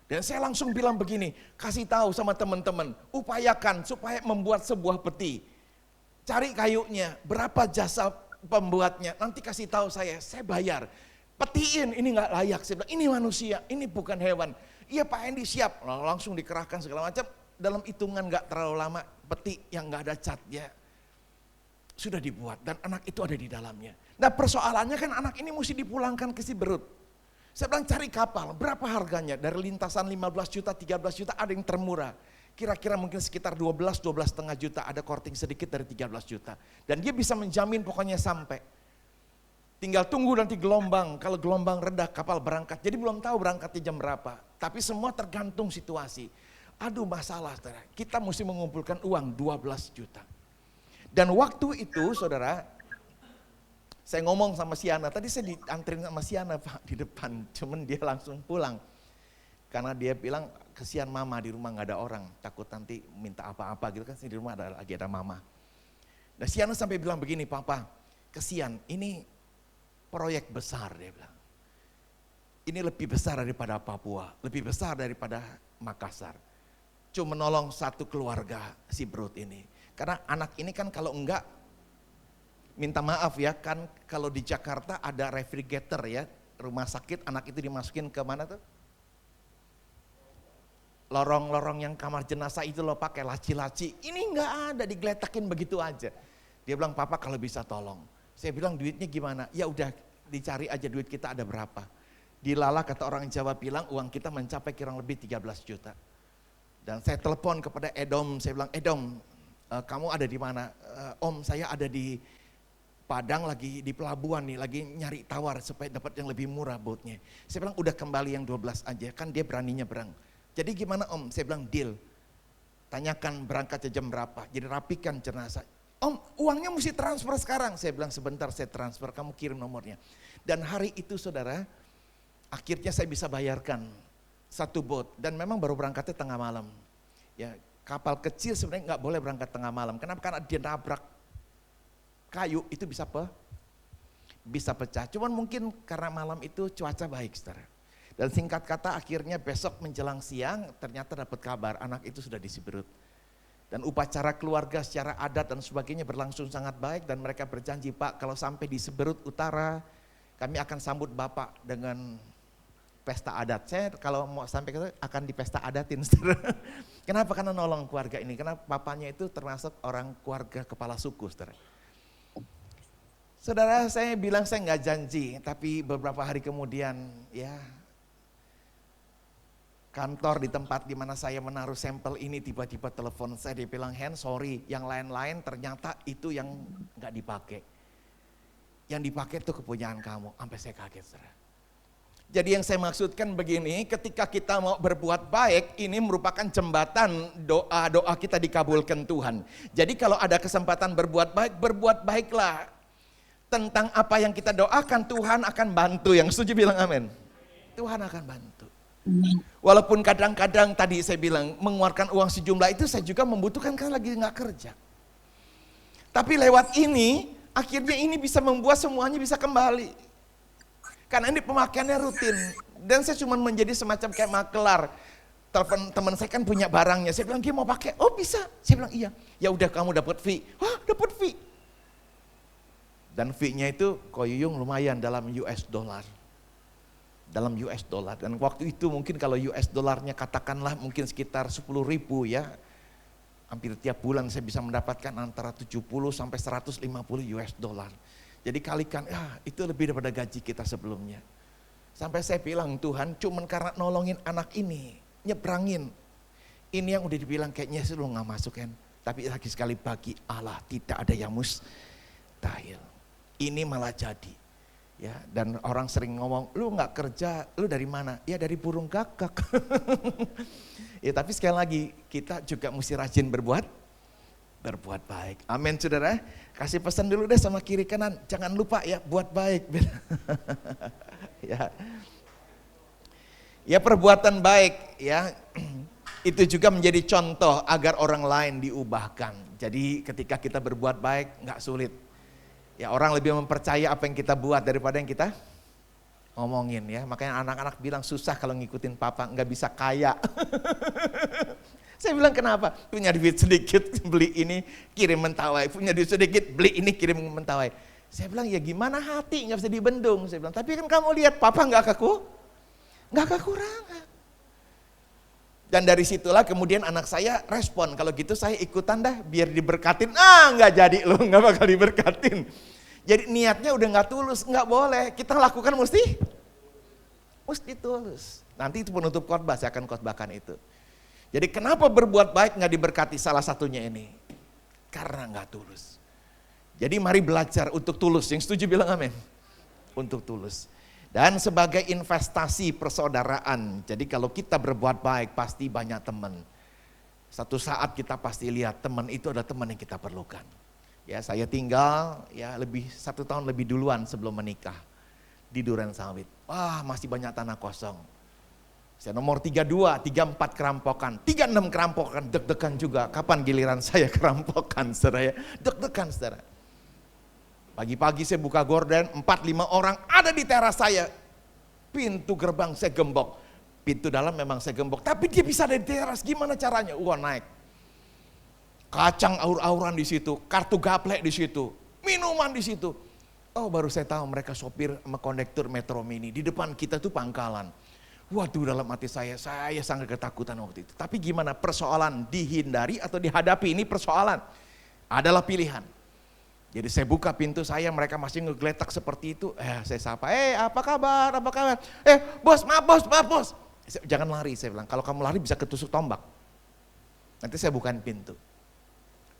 Dan saya langsung bilang begini, kasih tahu sama teman-teman, upayakan supaya membuat sebuah peti. Cari kayunya, berapa jasa pembuatnya, nanti kasih tahu saya bayar. Petiin, ini nggak layak, saya bilang, ini manusia, ini bukan hewan. Iya Pak Hendy siap, langsung dikerahkan segala macam. Dalam hitungan nggak terlalu lama, peti yang nggak ada catnya sudah dibuat dan anak itu ada di dalamnya. Nah persoalannya kan anak ini mesti dipulangkan ke Siberut. Saya bilang cari kapal, berapa harganya? Dari lintasan 15 juta, 13 juta, ada yang termurah. Kira-kira mungkin sekitar 12,5 juta, ada korting sedikit dari 13 juta. Dan dia bisa menjamin pokoknya sampai. Tinggal tunggu nanti gelombang, kalau gelombang rendah kapal berangkat. Jadi belum tahu berangkatnya jam berapa. Tapi semua tergantung situasi. Aduh masalah saudara, kita mesti mengumpulkan uang 12 juta. Dan waktu itu saudara, saya ngomong sama Siana, tadi saya diantrin sama Siana Pak di depan, cuman dia langsung pulang. Karena dia bilang, kesian mama di rumah gak ada orang, takut nanti minta apa-apa gitu kan, di rumah lagi ada mama. Nah Siana sampai bilang begini, Papa, kesian ini proyek besar dia bilang. Ini lebih besar daripada Papua, lebih besar daripada Makassar. Cuma menolong satu keluarga Siberut ini. Karena anak ini kan kalau enggak, minta maaf ya, kan kalau di Jakarta ada refrigerator ya, rumah sakit anak itu dimasukin ke mana tuh? Lorong-lorong yang kamar jenazah itu loh pakai laci-laci. Ini enggak ada, digeletakin begitu aja. Dia bilang, Papa kalau bisa tolong. Saya bilang duitnya gimana? Ya udah dicari aja duit kita ada berapa. Dilala kata orang Jawa bilang uang kita mencapai kurang lebih 13 juta. Dan saya telepon kepada Edom, saya bilang, Edom, kamu ada di mana? Om saya ada di Padang lagi di pelabuhan nih, lagi nyari tawar supaya dapat yang lebih murah botnya. Saya bilang udah kembali yang 12 aja, kan dia beraninya berang. Jadi gimana Om? Saya bilang deal. Tanyakan berangkatnya jam berapa, jadi rapikan jenazah. Om uangnya mesti transfer sekarang. Saya bilang sebentar saya transfer, kamu kirim nomornya. Dan hari itu saudara, akhirnya saya bisa bayarkan satu bot. Dan memang baru berangkatnya tengah malam. Ya, kapal kecil sebenarnya nggak boleh berangkat tengah malam. Kenapa? Karena dia nabrak kayu itu bisa pecah. Cuman mungkin karena malam itu cuaca baik saudara. Dan singkat kata akhirnya besok menjelang siang ternyata dapat kabar anak itu sudah di Siberut. Dan upacara keluarga secara adat dan sebagainya berlangsung sangat baik. Dan mereka berjanji, Pak kalau sampai di Siberut Utara kami akan sambut Bapak dengan pesta adat. Saya kalau mau sampai ke situ akan di pesta adatin. Kenapa? Karena nolong keluarga ini. Karena papanya itu termasuk orang keluarga kepala suku. Saudara, saya bilang saya nggak janji, tapi beberapa hari kemudian ya kantor di tempat di mana saya menaruh sampel ini tiba-tiba telepon saya, dia bilang, "Hen, sorry, yang lain-lain ternyata itu yang nggak dipakai. Yang dipakai itu kepunyaan kamu." Sampai saya kaget, saudara. Jadi yang saya maksudkan begini, ketika kita mau berbuat baik, ini merupakan jembatan doa-doa kita dikabulkan Tuhan. Jadi kalau ada kesempatan berbuat baiklah. Tentang apa yang kita doakan, Tuhan akan bantu. Yang setuju bilang amin. Tuhan akan bantu. Walaupun kadang-kadang tadi saya bilang mengeluarkan uang sejumlah itu saya juga membutuhkan karena lagi nggak kerja. Tapi lewat ini akhirnya ini bisa membuat semuanya bisa kembali. Karena ini pemakaiannya rutin dan saya cuma menjadi semacam kayak makelar. Telepon teman saya kan punya barangnya, saya bilang, "Dia mau pakai?" "Oh bisa." Saya bilang, "Iya." "Ya udah kamu dapat fee." "Wah, dapat fee." Dan fee-nya itu koyuyung lumayan dalam US dollar. Dalam US dollar. Dan waktu itu mungkin kalau US dollarnya katakanlah mungkin sekitar 10.000 ya. Hampir tiap bulan saya bisa mendapatkan antara 70 sampai 150 US dollar. Jadi kalikan, itu lebih daripada gaji kita sebelumnya. Sampai saya bilang, Tuhan cuman karena nolongin anak ini, nyebrangin. Ini yang udah dibilang kayaknya sih lu gak masuk kan. Tapi lagi sekali bagi Allah tidak ada yang mustahil. Ini malah jadi. Ya, dan orang sering ngomong, "Lu nggak kerja, lu dari mana?" "Ya dari burung gagak." Ya tapi sekali lagi kita juga mesti rajin berbuat baik. Amin, saudara. Kasih pesan dulu deh sama kiri kanan, jangan lupa ya buat baik. Ya perbuatan baik ya itu juga menjadi contoh agar orang lain diubahkan. Jadi ketika kita berbuat baik nggak sulit. Ya orang lebih mempercaya apa yang kita buat daripada yang kita ngomongin ya. Makanya anak-anak bilang susah kalau ngikutin papa, nggak bisa kaya. Saya bilang kenapa? Punya duit sedikit beli ini kirim mentawai, punya duit sedikit beli ini kirim mentawai. Saya bilang ya gimana hati nggak bisa dibendung. Saya bilang tapi kan kamu lihat papa nggak kekurangan. Dan dari situlah kemudian anak saya respon, kalau gitu saya ikutan dah biar diberkatin. Nggak jadi loh, nggak bakal diberkatin. Jadi niatnya udah nggak tulus, nggak boleh. Kita lakukan mesti tulus. Nanti itu penutup khotbah, saya akan khotbahkan itu. Jadi kenapa berbuat baik nggak diberkati, salah satunya ini. Karena nggak tulus. Jadi mari belajar untuk tulus, yang setuju bilang amin. Untuk tulus. Dan sebagai investasi persaudaraan, jadi kalau kita berbuat baik pasti banyak teman. Satu saat kita pasti lihat teman itu adalah teman yang kita perlukan. Ya saya tinggal ya 1 tahun lebih duluan sebelum menikah di Durensawit. Wah masih banyak tanah kosong. Saya nomor 32, 34 kerampokan, 36 kerampokan, deg-degan juga. Kapan giliran saya kerampokan, saudara ya? Deg-degan, saudara. Pagi-pagi saya buka gorden, 4-5 orang ada di teras saya. Pintu gerbang saya gembok. Pintu dalam memang saya gembok, tapi dia bisa ada di teras, gimana caranya? Wah naik. Kacang aur-auran di situ, kartu gaplek di situ, minuman di situ. Oh baru saya tahu mereka sopir sama kondektur Metro Mini. Di depan kita tuh pangkalan. Waduh dalam hati saya sangat ketakutan waktu itu. Tapi gimana persoalan dihindari atau dihadapi, ini persoalan. Adalah pilihan. Jadi saya buka pintu saya, mereka masih ngegeletak seperti itu. Saya sapa, apa kabar, apa kabar? Bos, maaf bos. Jangan lari, saya bilang. Kalau kamu lari bisa ketusuk tombak. Nanti saya bukain pintu.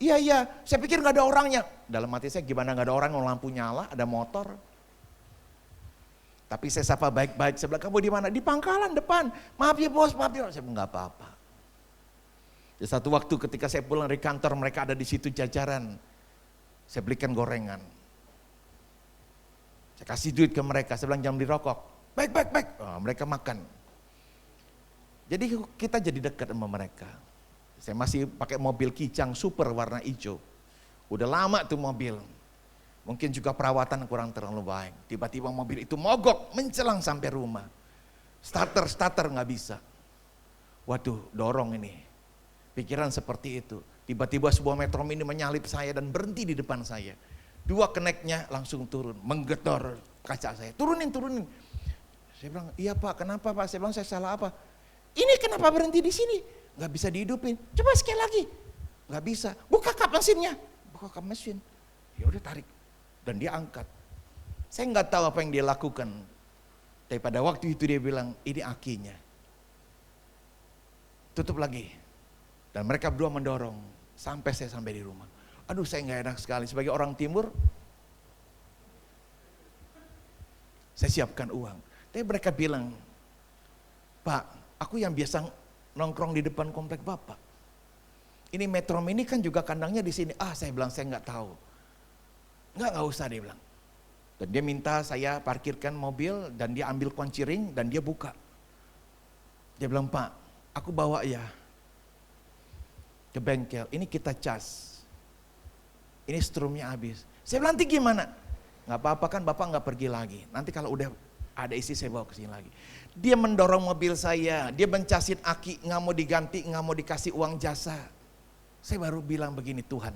Iya, saya pikir gak ada orangnya. Dalam hati saya gimana gak ada orang, lampu nyala, ada motor. Tapi saya sapa baik-baik, saya bilang, kamu di mana? Di pangkalan depan. Maaf ya bos, maaf ya. Saya bilang gak apa-apa. Di satu waktu ketika saya pulang dari kantor, mereka ada di situ jajaran. Saya belikan gorengan. Saya kasih duit ke mereka, saya bilang jangan beli rokok. Baik. Mereka makan. Jadi kita jadi dekat sama mereka. Saya masih pakai mobil Kijang super warna hijau. Udah lama tuh mobil. Mungkin juga perawatan kurang terlalu baik. Tiba-tiba mobil itu mogok mencelang sampai rumah. Starter nggak bisa. Waduh, dorong ini. Pikiran seperti itu. Tiba-tiba sebuah Metro Mini menyalip saya dan berhenti di depan saya. 2 keneknya langsung turun, menggedor kaca saya. Turunin. Saya bilang, iya pak, kenapa pak? Saya bilang, saya salah apa? Ini kenapa berhenti di sini? Gak bisa dihidupin. Coba sekali lagi. Gak bisa. Buka kap mesinnya. Buka kap mesin. Ya udah tarik. Dan dia angkat. Saya nggak tahu apa yang dia lakukan. Tapi pada waktu itu dia bilang, ini akinya. Tutup lagi. Dan mereka berdua mendorong sampai saya sampai di rumah. Aduh, saya nggak enak sekali. Sebagai orang timur, saya siapkan uang. Tapi mereka bilang, Pak, aku yang biasa nongkrong di depan komplek Bapak. Ini Metro Mini kan juga kandangnya di sini. Saya bilang saya nggak tahu. Nggak usah, dia bilang. Dan dia minta saya parkirkan mobil dan dia ambil kunci ring dan dia buka. Dia bilang, Pak, aku bawa ya ke bengkel. Ini kita cas. Ini strumnya habis. Saya bilang, nanti gimana? Nggak apa-apa kan Bapak nggak pergi lagi. Nanti kalau udah ada isi saya bawa ke sini lagi. Dia mendorong mobil saya. Dia mencasin aki, nggak mau diganti, nggak mau dikasih uang jasa. Saya baru bilang begini, Tuhan.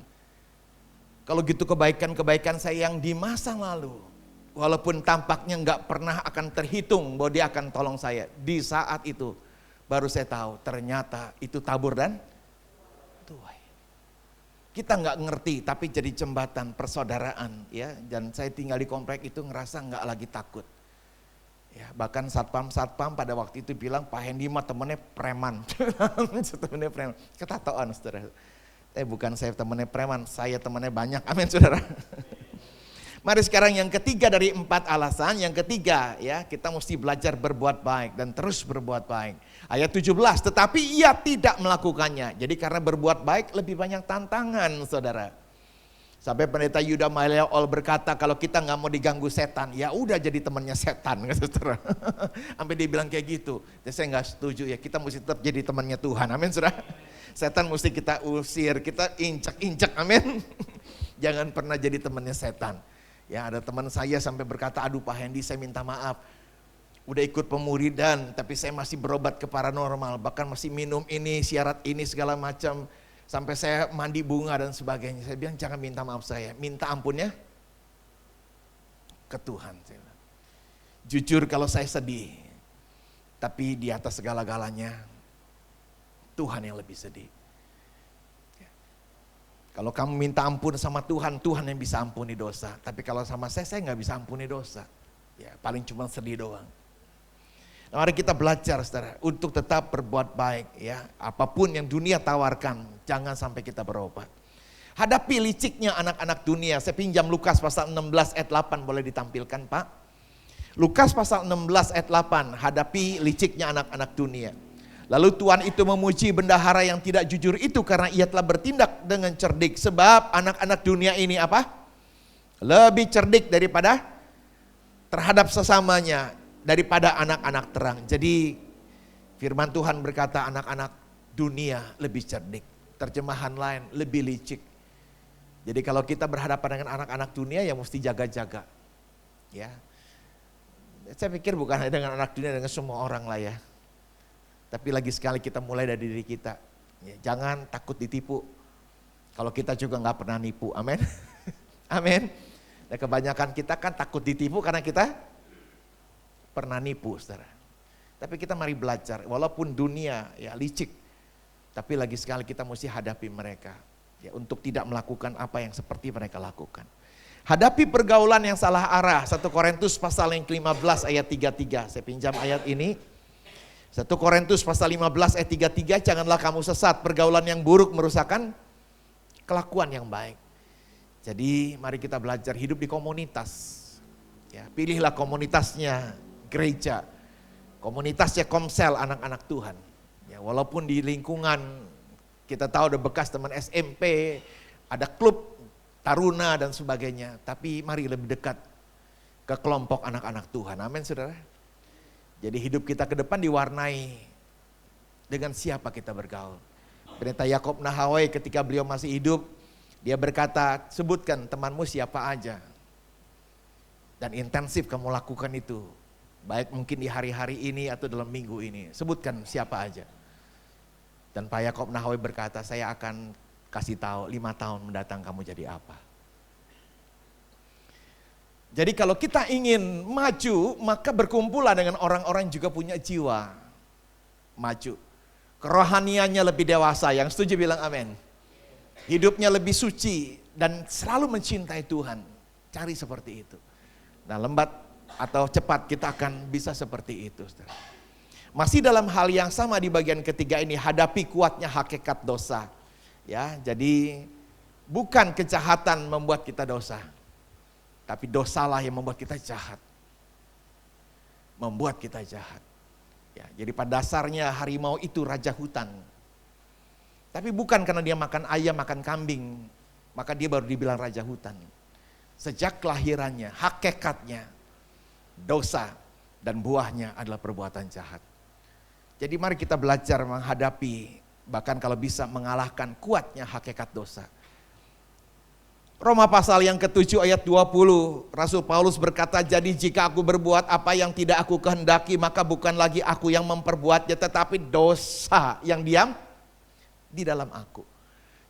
Kalau gitu kebaikan-kebaikan saya yang di masa lalu, walaupun tampaknya nggak pernah akan terhitung bahwa dia akan tolong saya. Di saat itu baru saya tahu ternyata itu tabur dan tuai. Kita nggak ngerti tapi jadi jembatan persaudaraan ya. Dan saya tinggal di komplek itu ngerasa nggak lagi takut. Ya, bahkan satpam pada waktu itu bilang Pak Hendy mah temennya preman. Temennya preman. Ketatoan saudara. Bukan saya temennya preman, saya temennya banyak. Amin saudara. Mari sekarang yang ketiga dari 4 alasan. Yang ketiga ya, kita mesti belajar berbuat baik dan terus berbuat baik. Ayat 17, tetapi ia tidak melakukannya. Jadi karena berbuat baik lebih banyak tantangan saudara. Sampai pendeta Yuda Maliaol berkata kalau kita nggak mau diganggu setan, ya udah jadi temannya setan, saudara. Sampai dia bilang kayak gitu. Jadi saya nggak setuju ya, kita mesti tetap jadi temannya Tuhan, amin saudara. Setan mesti kita usir, kita injak-injak, amin. Jangan pernah jadi temannya setan. Ya ada teman saya sampai berkata, aduh Pak Hendy saya minta maaf. Udah ikut pemuridan, tapi saya masih berobat ke paranormal, bahkan masih minum ini, syarat ini segala macam. Sampai saya mandi bunga dan sebagainya. Saya bilang jangan minta maaf saya, minta ampunnya ke Tuhan. Jujur kalau saya sedih, tapi di atas segala-galanya Tuhan yang lebih sedih. Kalau kamu minta ampun sama Tuhan, Tuhan yang bisa ampuni dosa. Tapi kalau sama saya nggak bisa ampuni dosa. Ya paling cuma sedih doang. Nah, mari kita belajar saudara untuk tetap berbuat baik ya. Apapun yang dunia tawarkan, jangan sampai kita berobat. Hadapi liciknya anak-anak dunia. Saya pinjam Lukas pasal 16 ayat 8, boleh ditampilkan Pak? Lukas pasal 16 ayat 8, hadapi liciknya anak-anak dunia. Lalu Tuhan itu memuji bendahara yang tidak jujur itu karena ia telah bertindak dengan cerdik. Sebab anak-anak dunia ini apa? Lebih cerdik daripada terhadap sesamanya. Daripada anak-anak terang. Jadi firman Tuhan berkata anak-anak dunia lebih cerdik. Terjemahan lain lebih licik. Jadi kalau kita berhadapan dengan anak-anak dunia ya mesti jaga-jaga. Ya. Saya pikir bukan hanya dengan anak dunia, dengan semua orang lah ya. Tapi lagi sekali kita mulai dari diri kita. Ya, jangan takut ditipu. Kalau kita juga nggak pernah nipu. Amin. Amin. Dan kebanyakan kita kan takut ditipu karena kita pernah nipu saudara. Tapi kita mari belajar, walaupun dunia ya licik, tapi lagi sekali kita mesti hadapi mereka. Ya, untuk tidak melakukan apa yang seperti mereka lakukan. Hadapi pergaulan yang salah arah. 1 Korintus pasal yang ke-15 ayat 33. Saya pinjam ayat ini. 1 Korintus pasal 15 ayat 33, janganlah kamu sesat, pergaulan yang buruk merusakkan kelakuan yang baik. Jadi mari kita belajar hidup di komunitas. Ya, pilihlah komunitasnya gereja, komunitasnya komsel anak-anak Tuhan. Ya, walaupun di lingkungan kita tahu ada bekas teman SMP, ada klub taruna dan sebagainya, tapi mari lebih dekat ke kelompok anak-anak Tuhan. Amin saudara. Jadi hidup kita ke depan diwarnai dengan siapa kita bergaul. Pendeta Yakob Nahawai ketika beliau masih hidup, dia berkata, sebutkan temanmu siapa aja. Dan intensif kamu lakukan itu. Baik mungkin di hari-hari ini atau dalam minggu ini. Sebutkan siapa aja. Dan Pak Yakob Nahawai berkata, saya akan kasih tahu 5 tahun mendatang kamu jadi apa. Jadi kalau kita ingin maju, maka berkumpullah dengan orang-orang yang juga punya jiwa maju. Kerohaniannya lebih dewasa, yang setuju bilang amin. Hidupnya lebih suci dan selalu mencintai Tuhan. Cari seperti itu. Nah, lambat atau cepat kita akan bisa seperti itu, saudara. Masih dalam hal yang sama di bagian ketiga ini, hadapi kuatnya hakikat dosa. Ya, jadi bukan kejahatan membuat kita dosa, tapi dosalah yang membuat kita jahat. Membuat kita jahat. Ya, jadi pada dasarnya harimau itu raja hutan. Tapi bukan karena dia makan ayam, makan kambing, maka dia baru dibilang raja hutan. Sejak kelahirannya, hakikatnya, dosa dan buahnya adalah perbuatan jahat. Jadi mari kita belajar menghadapi, bahkan kalau bisa mengalahkan kuatnya hakikat dosa. Roma pasal yang ke-7 ayat 20, Rasul Paulus berkata, jadi jika aku berbuat apa yang tidak aku kehendaki, maka bukan lagi aku yang memperbuatnya, tetapi dosa yang diam di dalam aku.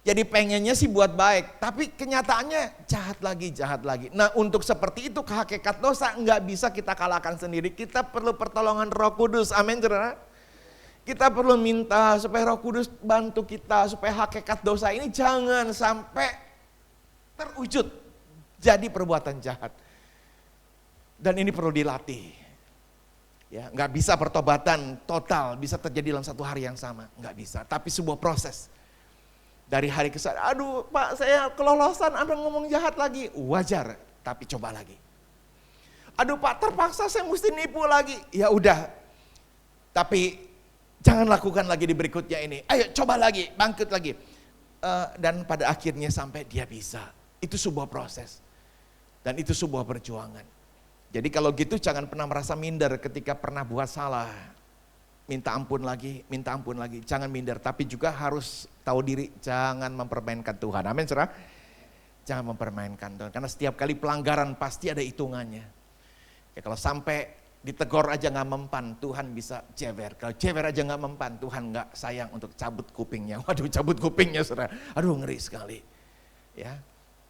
Jadi pengennya sih buat baik, tapi kenyataannya jahat lagi, jahat lagi. Nah, untuk seperti itu hakikat dosa nggak bisa kita kalahkan sendiri. Kita perlu pertolongan Roh Kudus, amin saudara. Kita perlu minta supaya Roh Kudus bantu kita, supaya hakikat dosa ini jangan sampai terwujud jadi perbuatan jahat. Dan ini perlu dilatih. Ya, nggak bisa pertobatan total bisa terjadi dalam satu hari yang sama, nggak bisa. Tapi sebuah proses. Dari hari ke hari, aduh Pak saya kelolosan, Anda ngomong jahat lagi, wajar, tapi coba lagi. Aduh Pak terpaksa saya mesti nipu lagi, ya udah. Tapi jangan lakukan lagi di berikutnya ini. Ayo coba lagi, bangkit lagi. Dan pada akhirnya sampai dia bisa. Itu sebuah proses. Dan itu sebuah perjuangan. Jadi kalau gitu jangan pernah merasa minder ketika pernah buat salah. Minta ampun lagi, minta ampun lagi. Jangan minder, tapi juga harus tahu diri. Jangan mempermainkan Tuhan. Amin, saudara. Jangan mempermainkan Tuhan. Karena setiap kali pelanggaran pasti ada hitungannya. Ya, kalau sampai ditegur aja nggak mempan, Tuhan bisa jewer. Kalau jewer aja nggak mempan, Tuhan nggak sayang untuk cabut kupingnya. Waduh, cabut kupingnya, saudara. Aduh, ngeri sekali. Ya.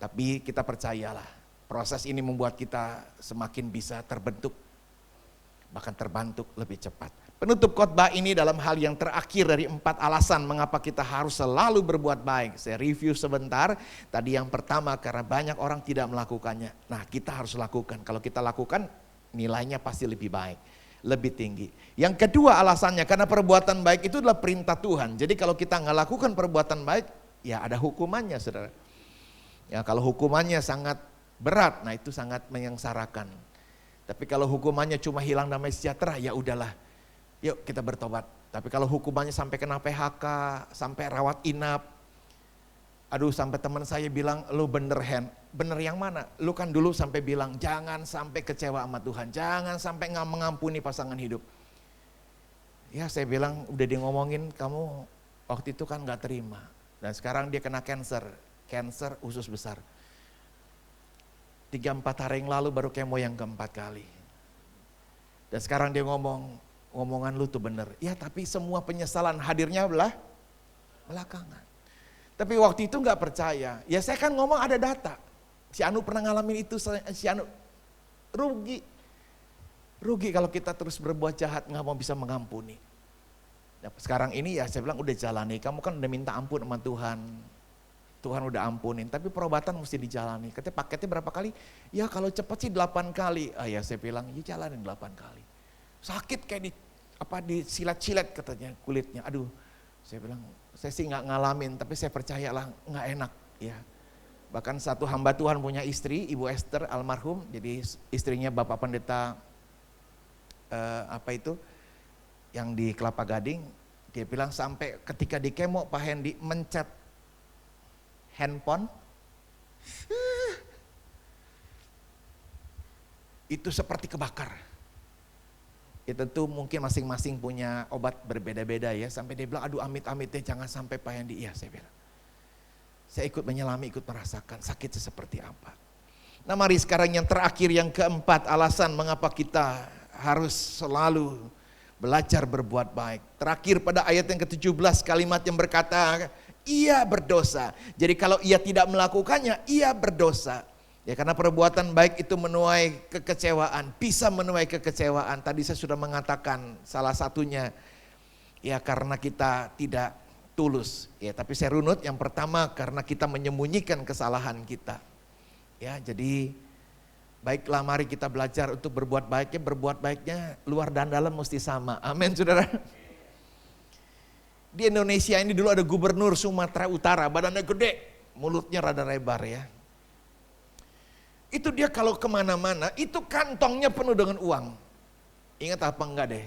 Tapi kita percayalah, proses ini membuat kita semakin bisa terbentuk, bahkan terbantuk lebih cepat. Penutup khotbah ini dalam hal yang terakhir dari 4 alasan mengapa kita harus selalu berbuat baik. Saya review sebentar, tadi yang pertama karena banyak orang tidak melakukannya. Nah kita harus lakukan, kalau kita lakukan nilainya pasti lebih baik, lebih tinggi. Yang kedua alasannya karena perbuatan baik itu adalah perintah Tuhan. Jadi kalau kita nggak lakukan perbuatan baik, ya ada hukumannya saudara. Ya kalau hukumannya sangat berat, nah itu sangat menyengsarakan. Tapi kalau hukumannya cuma hilang damai sejahtera, ya udahlah. Yuk kita bertobat. Tapi kalau hukumannya sampai kena PHK, sampai rawat inap. Aduh sampai teman saya bilang, lu bener Hen. Bener yang mana? Lu kan dulu sampai bilang, jangan sampai kecewa sama Tuhan. Jangan sampai nggak mengampuni pasangan hidup. Ya saya bilang, udah dia ngomongin kamu waktu itu kan nggak terima. Dan sekarang dia kena cancer usus besar. 3-4 hari yang lalu baru kemo yang keempat kali. Dan sekarang dia omongan lu tuh bener. Ya tapi semua penyesalan hadirnya belakangan. Tapi waktu itu gak percaya. Ya saya kan ngomong ada data. Si Anu pernah ngalamin itu, si Anu rugi kalau kita terus berbuat jahat gak mau bisa mengampuni. Nah, sekarang ini ya saya bilang udah jalani. Kamu kan udah minta ampun sama Tuhan. Tuhan udah ampunin, tapi perobatan mesti dijalani. Katanya paketnya berapa kali? Ya kalau cepat sih 8 kali. Ya saya bilang, ya jalanin 8 kali. Sakit kayak disilat-silat katanya kulitnya. Aduh, saya bilang, saya sih nggak ngalamin, tapi saya percayalah nggak enak. Ya, bahkan satu hamba Tuhan punya istri, Ibu Esther almarhum. Jadi istrinya Bapak Pendeta yang di Kelapa Gading. Dia bilang sampai ketika di kemo Pak Hendy mencet handphone, itu seperti kebakar. Ya tentu mungkin masing-masing punya obat berbeda-beda ya. Sampai dia bilang, aduh amit-amit deh jangan sampai Pak Hendy. Iya saya bilang. Saya ikut menyelami, ikut merasakan sakitnya seperti apa. Nah mari sekarang yang terakhir, yang keempat alasan mengapa kita harus selalu belajar berbuat baik. Terakhir pada ayat yang ke-17 kalimat yang berkata, ia berdosa. Jadi kalau ia tidak melakukannya, ia berdosa. Ya karena perbuatan baik itu menuai kekecewaan, bisa menuai kekecewaan. Tadi saya sudah mengatakan salah satunya ya karena kita tidak tulus. Ya tapi saya runut yang pertama karena kita menyembunyikan kesalahan kita. Ya jadi Baiklah, mari kita belajar untuk berbuat baiknya luar dan dalam mesti sama. Amin, saudara. Di Indonesia ini dulu ada gubernur Sumatera Utara, badannya gede, mulutnya rada lebar ya. Itu dia kalau kemana-mana, itu kantongnya penuh dengan uang. Ingat apa enggak deh?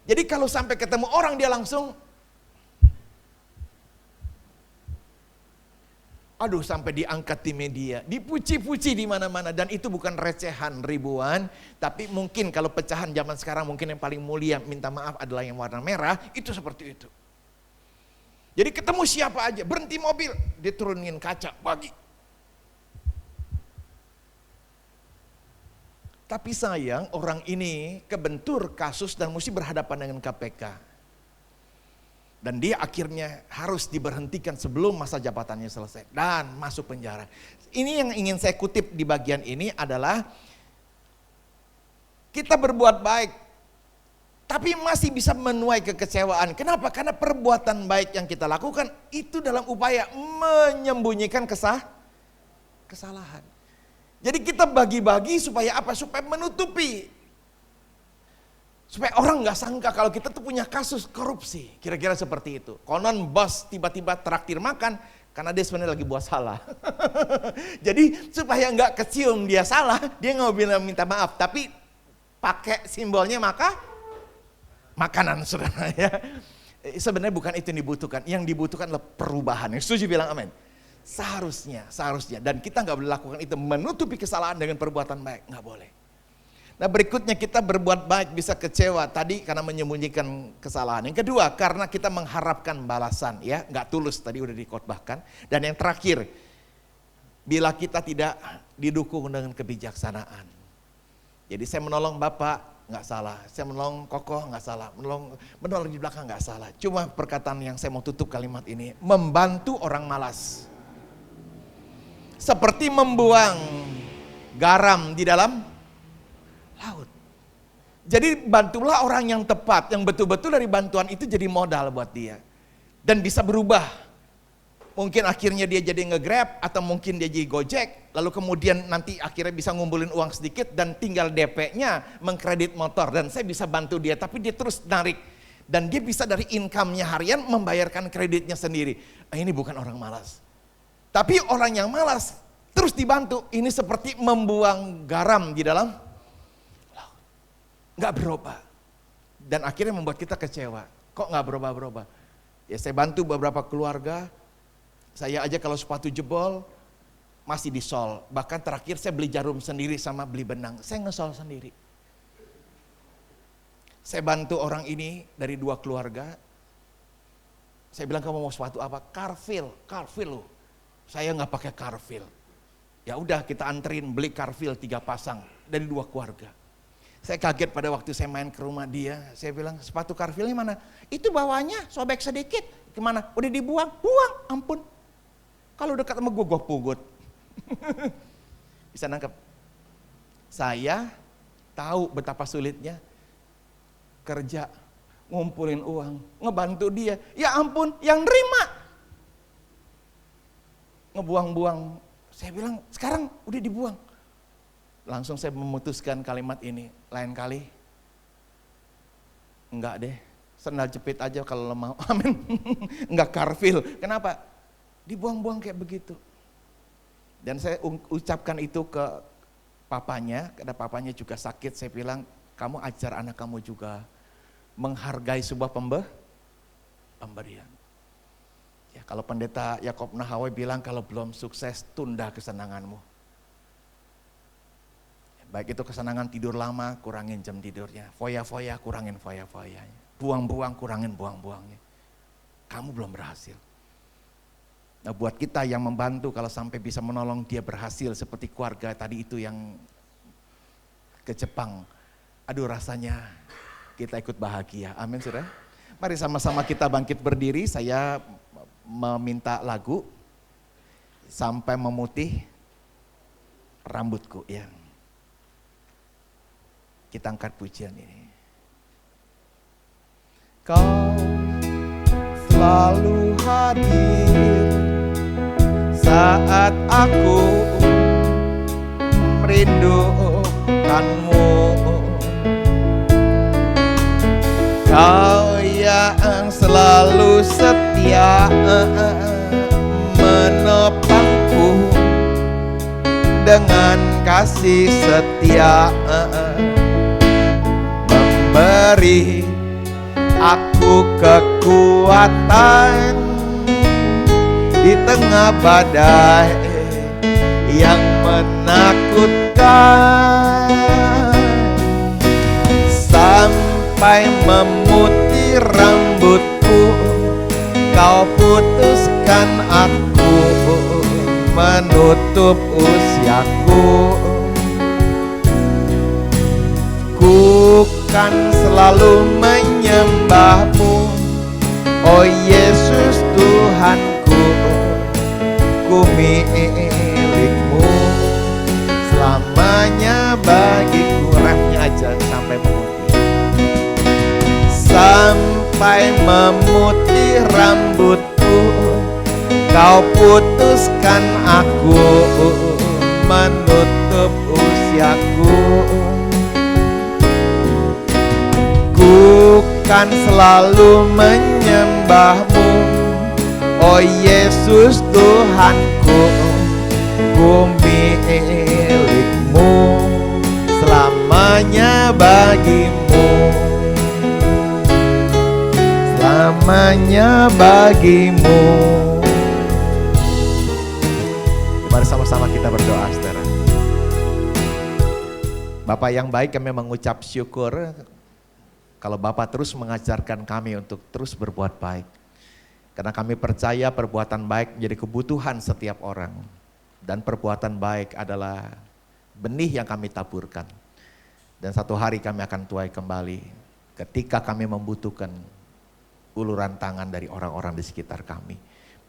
Jadi kalau sampai ketemu orang dia langsung, aduh, sampai diangkat di media, dipuji-puji di mana-mana, dan itu bukan recehan ribuan, tapi mungkin kalau pecahan zaman sekarang mungkin yang paling mulia minta maaf adalah yang warna merah, itu seperti itu. Jadi ketemu siapa aja, berhenti mobil, diturunin kaca, bagi. Tapi sayang orang ini kebentur kasus dan mesti berhadapan dengan KPK. Dan dia akhirnya harus diberhentikan sebelum masa jabatannya selesai dan masuk penjara. Ini yang ingin saya kutip di bagian ini adalah kita berbuat baik tapi masih bisa menuai kekecewaan. Kenapa? Karena perbuatan baik yang kita lakukan itu dalam upaya menyembunyikan kesalahan. Jadi kita bagi-bagi supaya apa? Supaya menutupi. Supaya orang nggak sangka kalau kita tuh punya kasus korupsi. Kira-kira seperti itu. Konon bos tiba-tiba traktir makan karena dia sebenarnya lagi buat salah. Jadi supaya nggak kecium dia salah, dia nggak bilang minta maaf. Tapi pakai simbolnya makanan, saudara ya. Sebenarnya bukan itu yang dibutuhkan. Yang dibutuhkan adalah perubahan. Yang setuju bilang amin. Seharusnya. Dan kita nggak boleh lakukan itu, menutupi kesalahan dengan perbuatan baik. Nggak boleh. Nah berikutnya kita berbuat baik bisa kecewa tadi karena menyembunyikan kesalahan. Yang kedua karena kita mengharapkan balasan ya, nggak tulus tadi udah dikotbahkan. Dan yang terakhir, bila kita tidak didukung dengan kebijaksanaan. Jadi saya menolong Bapak nggak salah, saya menolong Kokoh nggak salah, menolong di belakang nggak salah. Cuma perkataan yang saya mau tutup kalimat ini, membantu orang malas. Seperti membuang garam di dalam laut. Jadi bantulah orang yang tepat, yang betul-betul dari bantuan itu jadi modal buat dia. Dan bisa berubah. Mungkin akhirnya dia jadi nge-Grab atau mungkin dia jadi Gojek. Lalu kemudian nanti akhirnya bisa ngumpulin uang sedikit dan tinggal DP-nya mengkredit motor. Dan saya bisa bantu dia, tapi dia terus narik. Dan dia bisa dari income-nya harian membayarkan kreditnya sendiri. Ini bukan orang malas. Tapi orang yang malas terus dibantu. Ini seperti membuang garam di dalam nggak berubah. Dan akhirnya membuat kita kecewa. Kok nggak berubah-berubah? Ya saya bantu beberapa keluarga. Saya aja kalau sepatu jebol masih disol. Bahkan terakhir saya beli jarum sendiri sama beli benang. Saya ngesol sendiri. Saya bantu orang ini dari 2 keluarga. Saya bilang kamu mau sepatu apa? Carfil loh. Saya nggak pakai Carfil. Ya udah kita anterin beli Carfil 3 pasang dari 2 keluarga. Saya kaget pada waktu saya main ke rumah dia, saya bilang sepatu Carfilnya mana? Itu bawahnya sobek sedikit, kemana? Udah dibuang, buang, ampun. Kalau dekat sama gue pugut. Bisa nangkep? Saya tahu betapa sulitnya kerja, ngumpulin uang, ngebantu dia. Ya ampun, yang nerima. Ngebuang-buang, saya bilang sekarang udah dibuang. Langsung saya memutuskan kalimat ini, lain kali enggak deh, sendal jepit aja kalau lo mau, amin. Enggak Carfil, kenapa? Dibuang-buang kayak begitu. Dan saya ucapkan itu ke papanya, karena papanya juga sakit, saya bilang, kamu ajar anak kamu juga menghargai sebuah pemberian. Ya, kalau pendeta Yakob Nahawai bilang, kalau belum sukses, tunda kesenanganmu. Baik itu kesenangan tidur lama, kurangin jam tidurnya. Foya-foya, kurangin foya-foyanya. Buang-buang, kurangin buang-buangnya. Kamu belum berhasil. Nah buat kita yang membantu kalau sampai bisa menolong dia berhasil seperti keluarga tadi itu yang ke Jepang. Aduh rasanya kita ikut bahagia. Amin saudara. Mari sama-sama kita bangkit berdiri. Saya meminta lagu Sampai Memutih Rambutku ya. Kita angkat pujian ini. Kau selalu hadir saat aku merindu Tuhanmu. Kau yang selalu setia menopangku dengan kasih setia, memberi aku kekuatan di tengah badai yang menakutkan, sampai memutih rambutku. Kau putuskan aku, menutup usiaku. Ku kan selalu menyembahmu, oh Yesus Tuhanku. Ku milikmu selamanya bagiku. Refnya aja sampai memutih, sampai memutih rambutku. Kau putuskan aku, menutup usiaku. Ku kan selalu menyembahmu, oh Yesus Tuhanku. Ku milikmu selamanya bagimu, selamanya bagimu. Mari sama-sama kita berdoa, saudara. Bapak yang baik, kami mengucap syukur kalau Bapak terus mengajarkan kami untuk terus berbuat baik. Karena kami percaya perbuatan baik menjadi kebutuhan setiap orang. Dan perbuatan baik adalah benih yang kami taburkan. Dan satu hari kami akan tuai kembali ketika kami membutuhkan uluran tangan dari orang-orang di sekitar kami.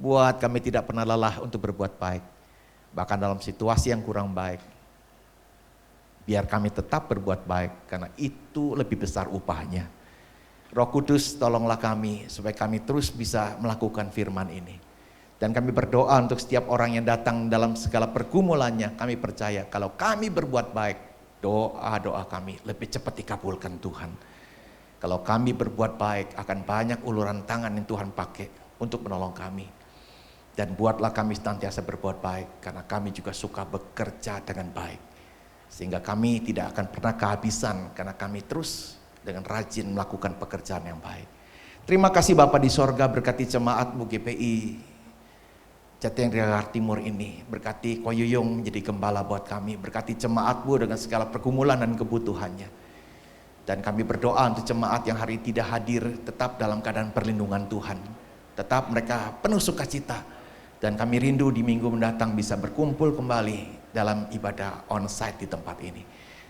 Buat kami tidak pernah lelah untuk berbuat baik. Bahkan dalam situasi yang kurang baik, biar kami tetap berbuat baik, karena itu lebih besar upahnya. Roh Kudus, tolonglah kami supaya kami terus bisa melakukan firman ini. Dan kami berdoa untuk setiap orang yang datang dalam segala pergumulannya. Kami percaya kalau kami berbuat baik, doa-doa kami lebih cepat dikabulkan Tuhan. Kalau kami berbuat baik, akan banyak uluran tangan yang Tuhan pakai untuk menolong kami. Dan buatlah kami senantiasa berbuat baik, karena kami juga suka bekerja dengan baik. Sehingga kami tidak akan pernah kehabisan, karena kami terus dengan rajin melakukan pekerjaan yang baik. Terima kasih Bapa di sorga, berkati jemaat-Mu GPI Jatinegara Timur ini. Berkati Ko Yuyung menjadi gembala buat kami. Berkati jemaat-Mu dengan segala pergumulan dan kebutuhannya. Dan kami berdoa untuk jemaat yang hari ini tidak hadir, tetap dalam keadaan perlindungan Tuhan. Tetap mereka penuh sukacita. Dan kami rindu di minggu mendatang bisa berkumpul kembali dalam ibadah onsite di tempat ini.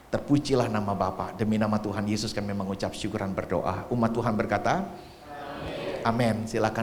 Terpujilah nama Bapa. Demi nama Tuhan Yesus kami mengucap syukuran berdoa. Umat Tuhan berkata, amin. Silakan.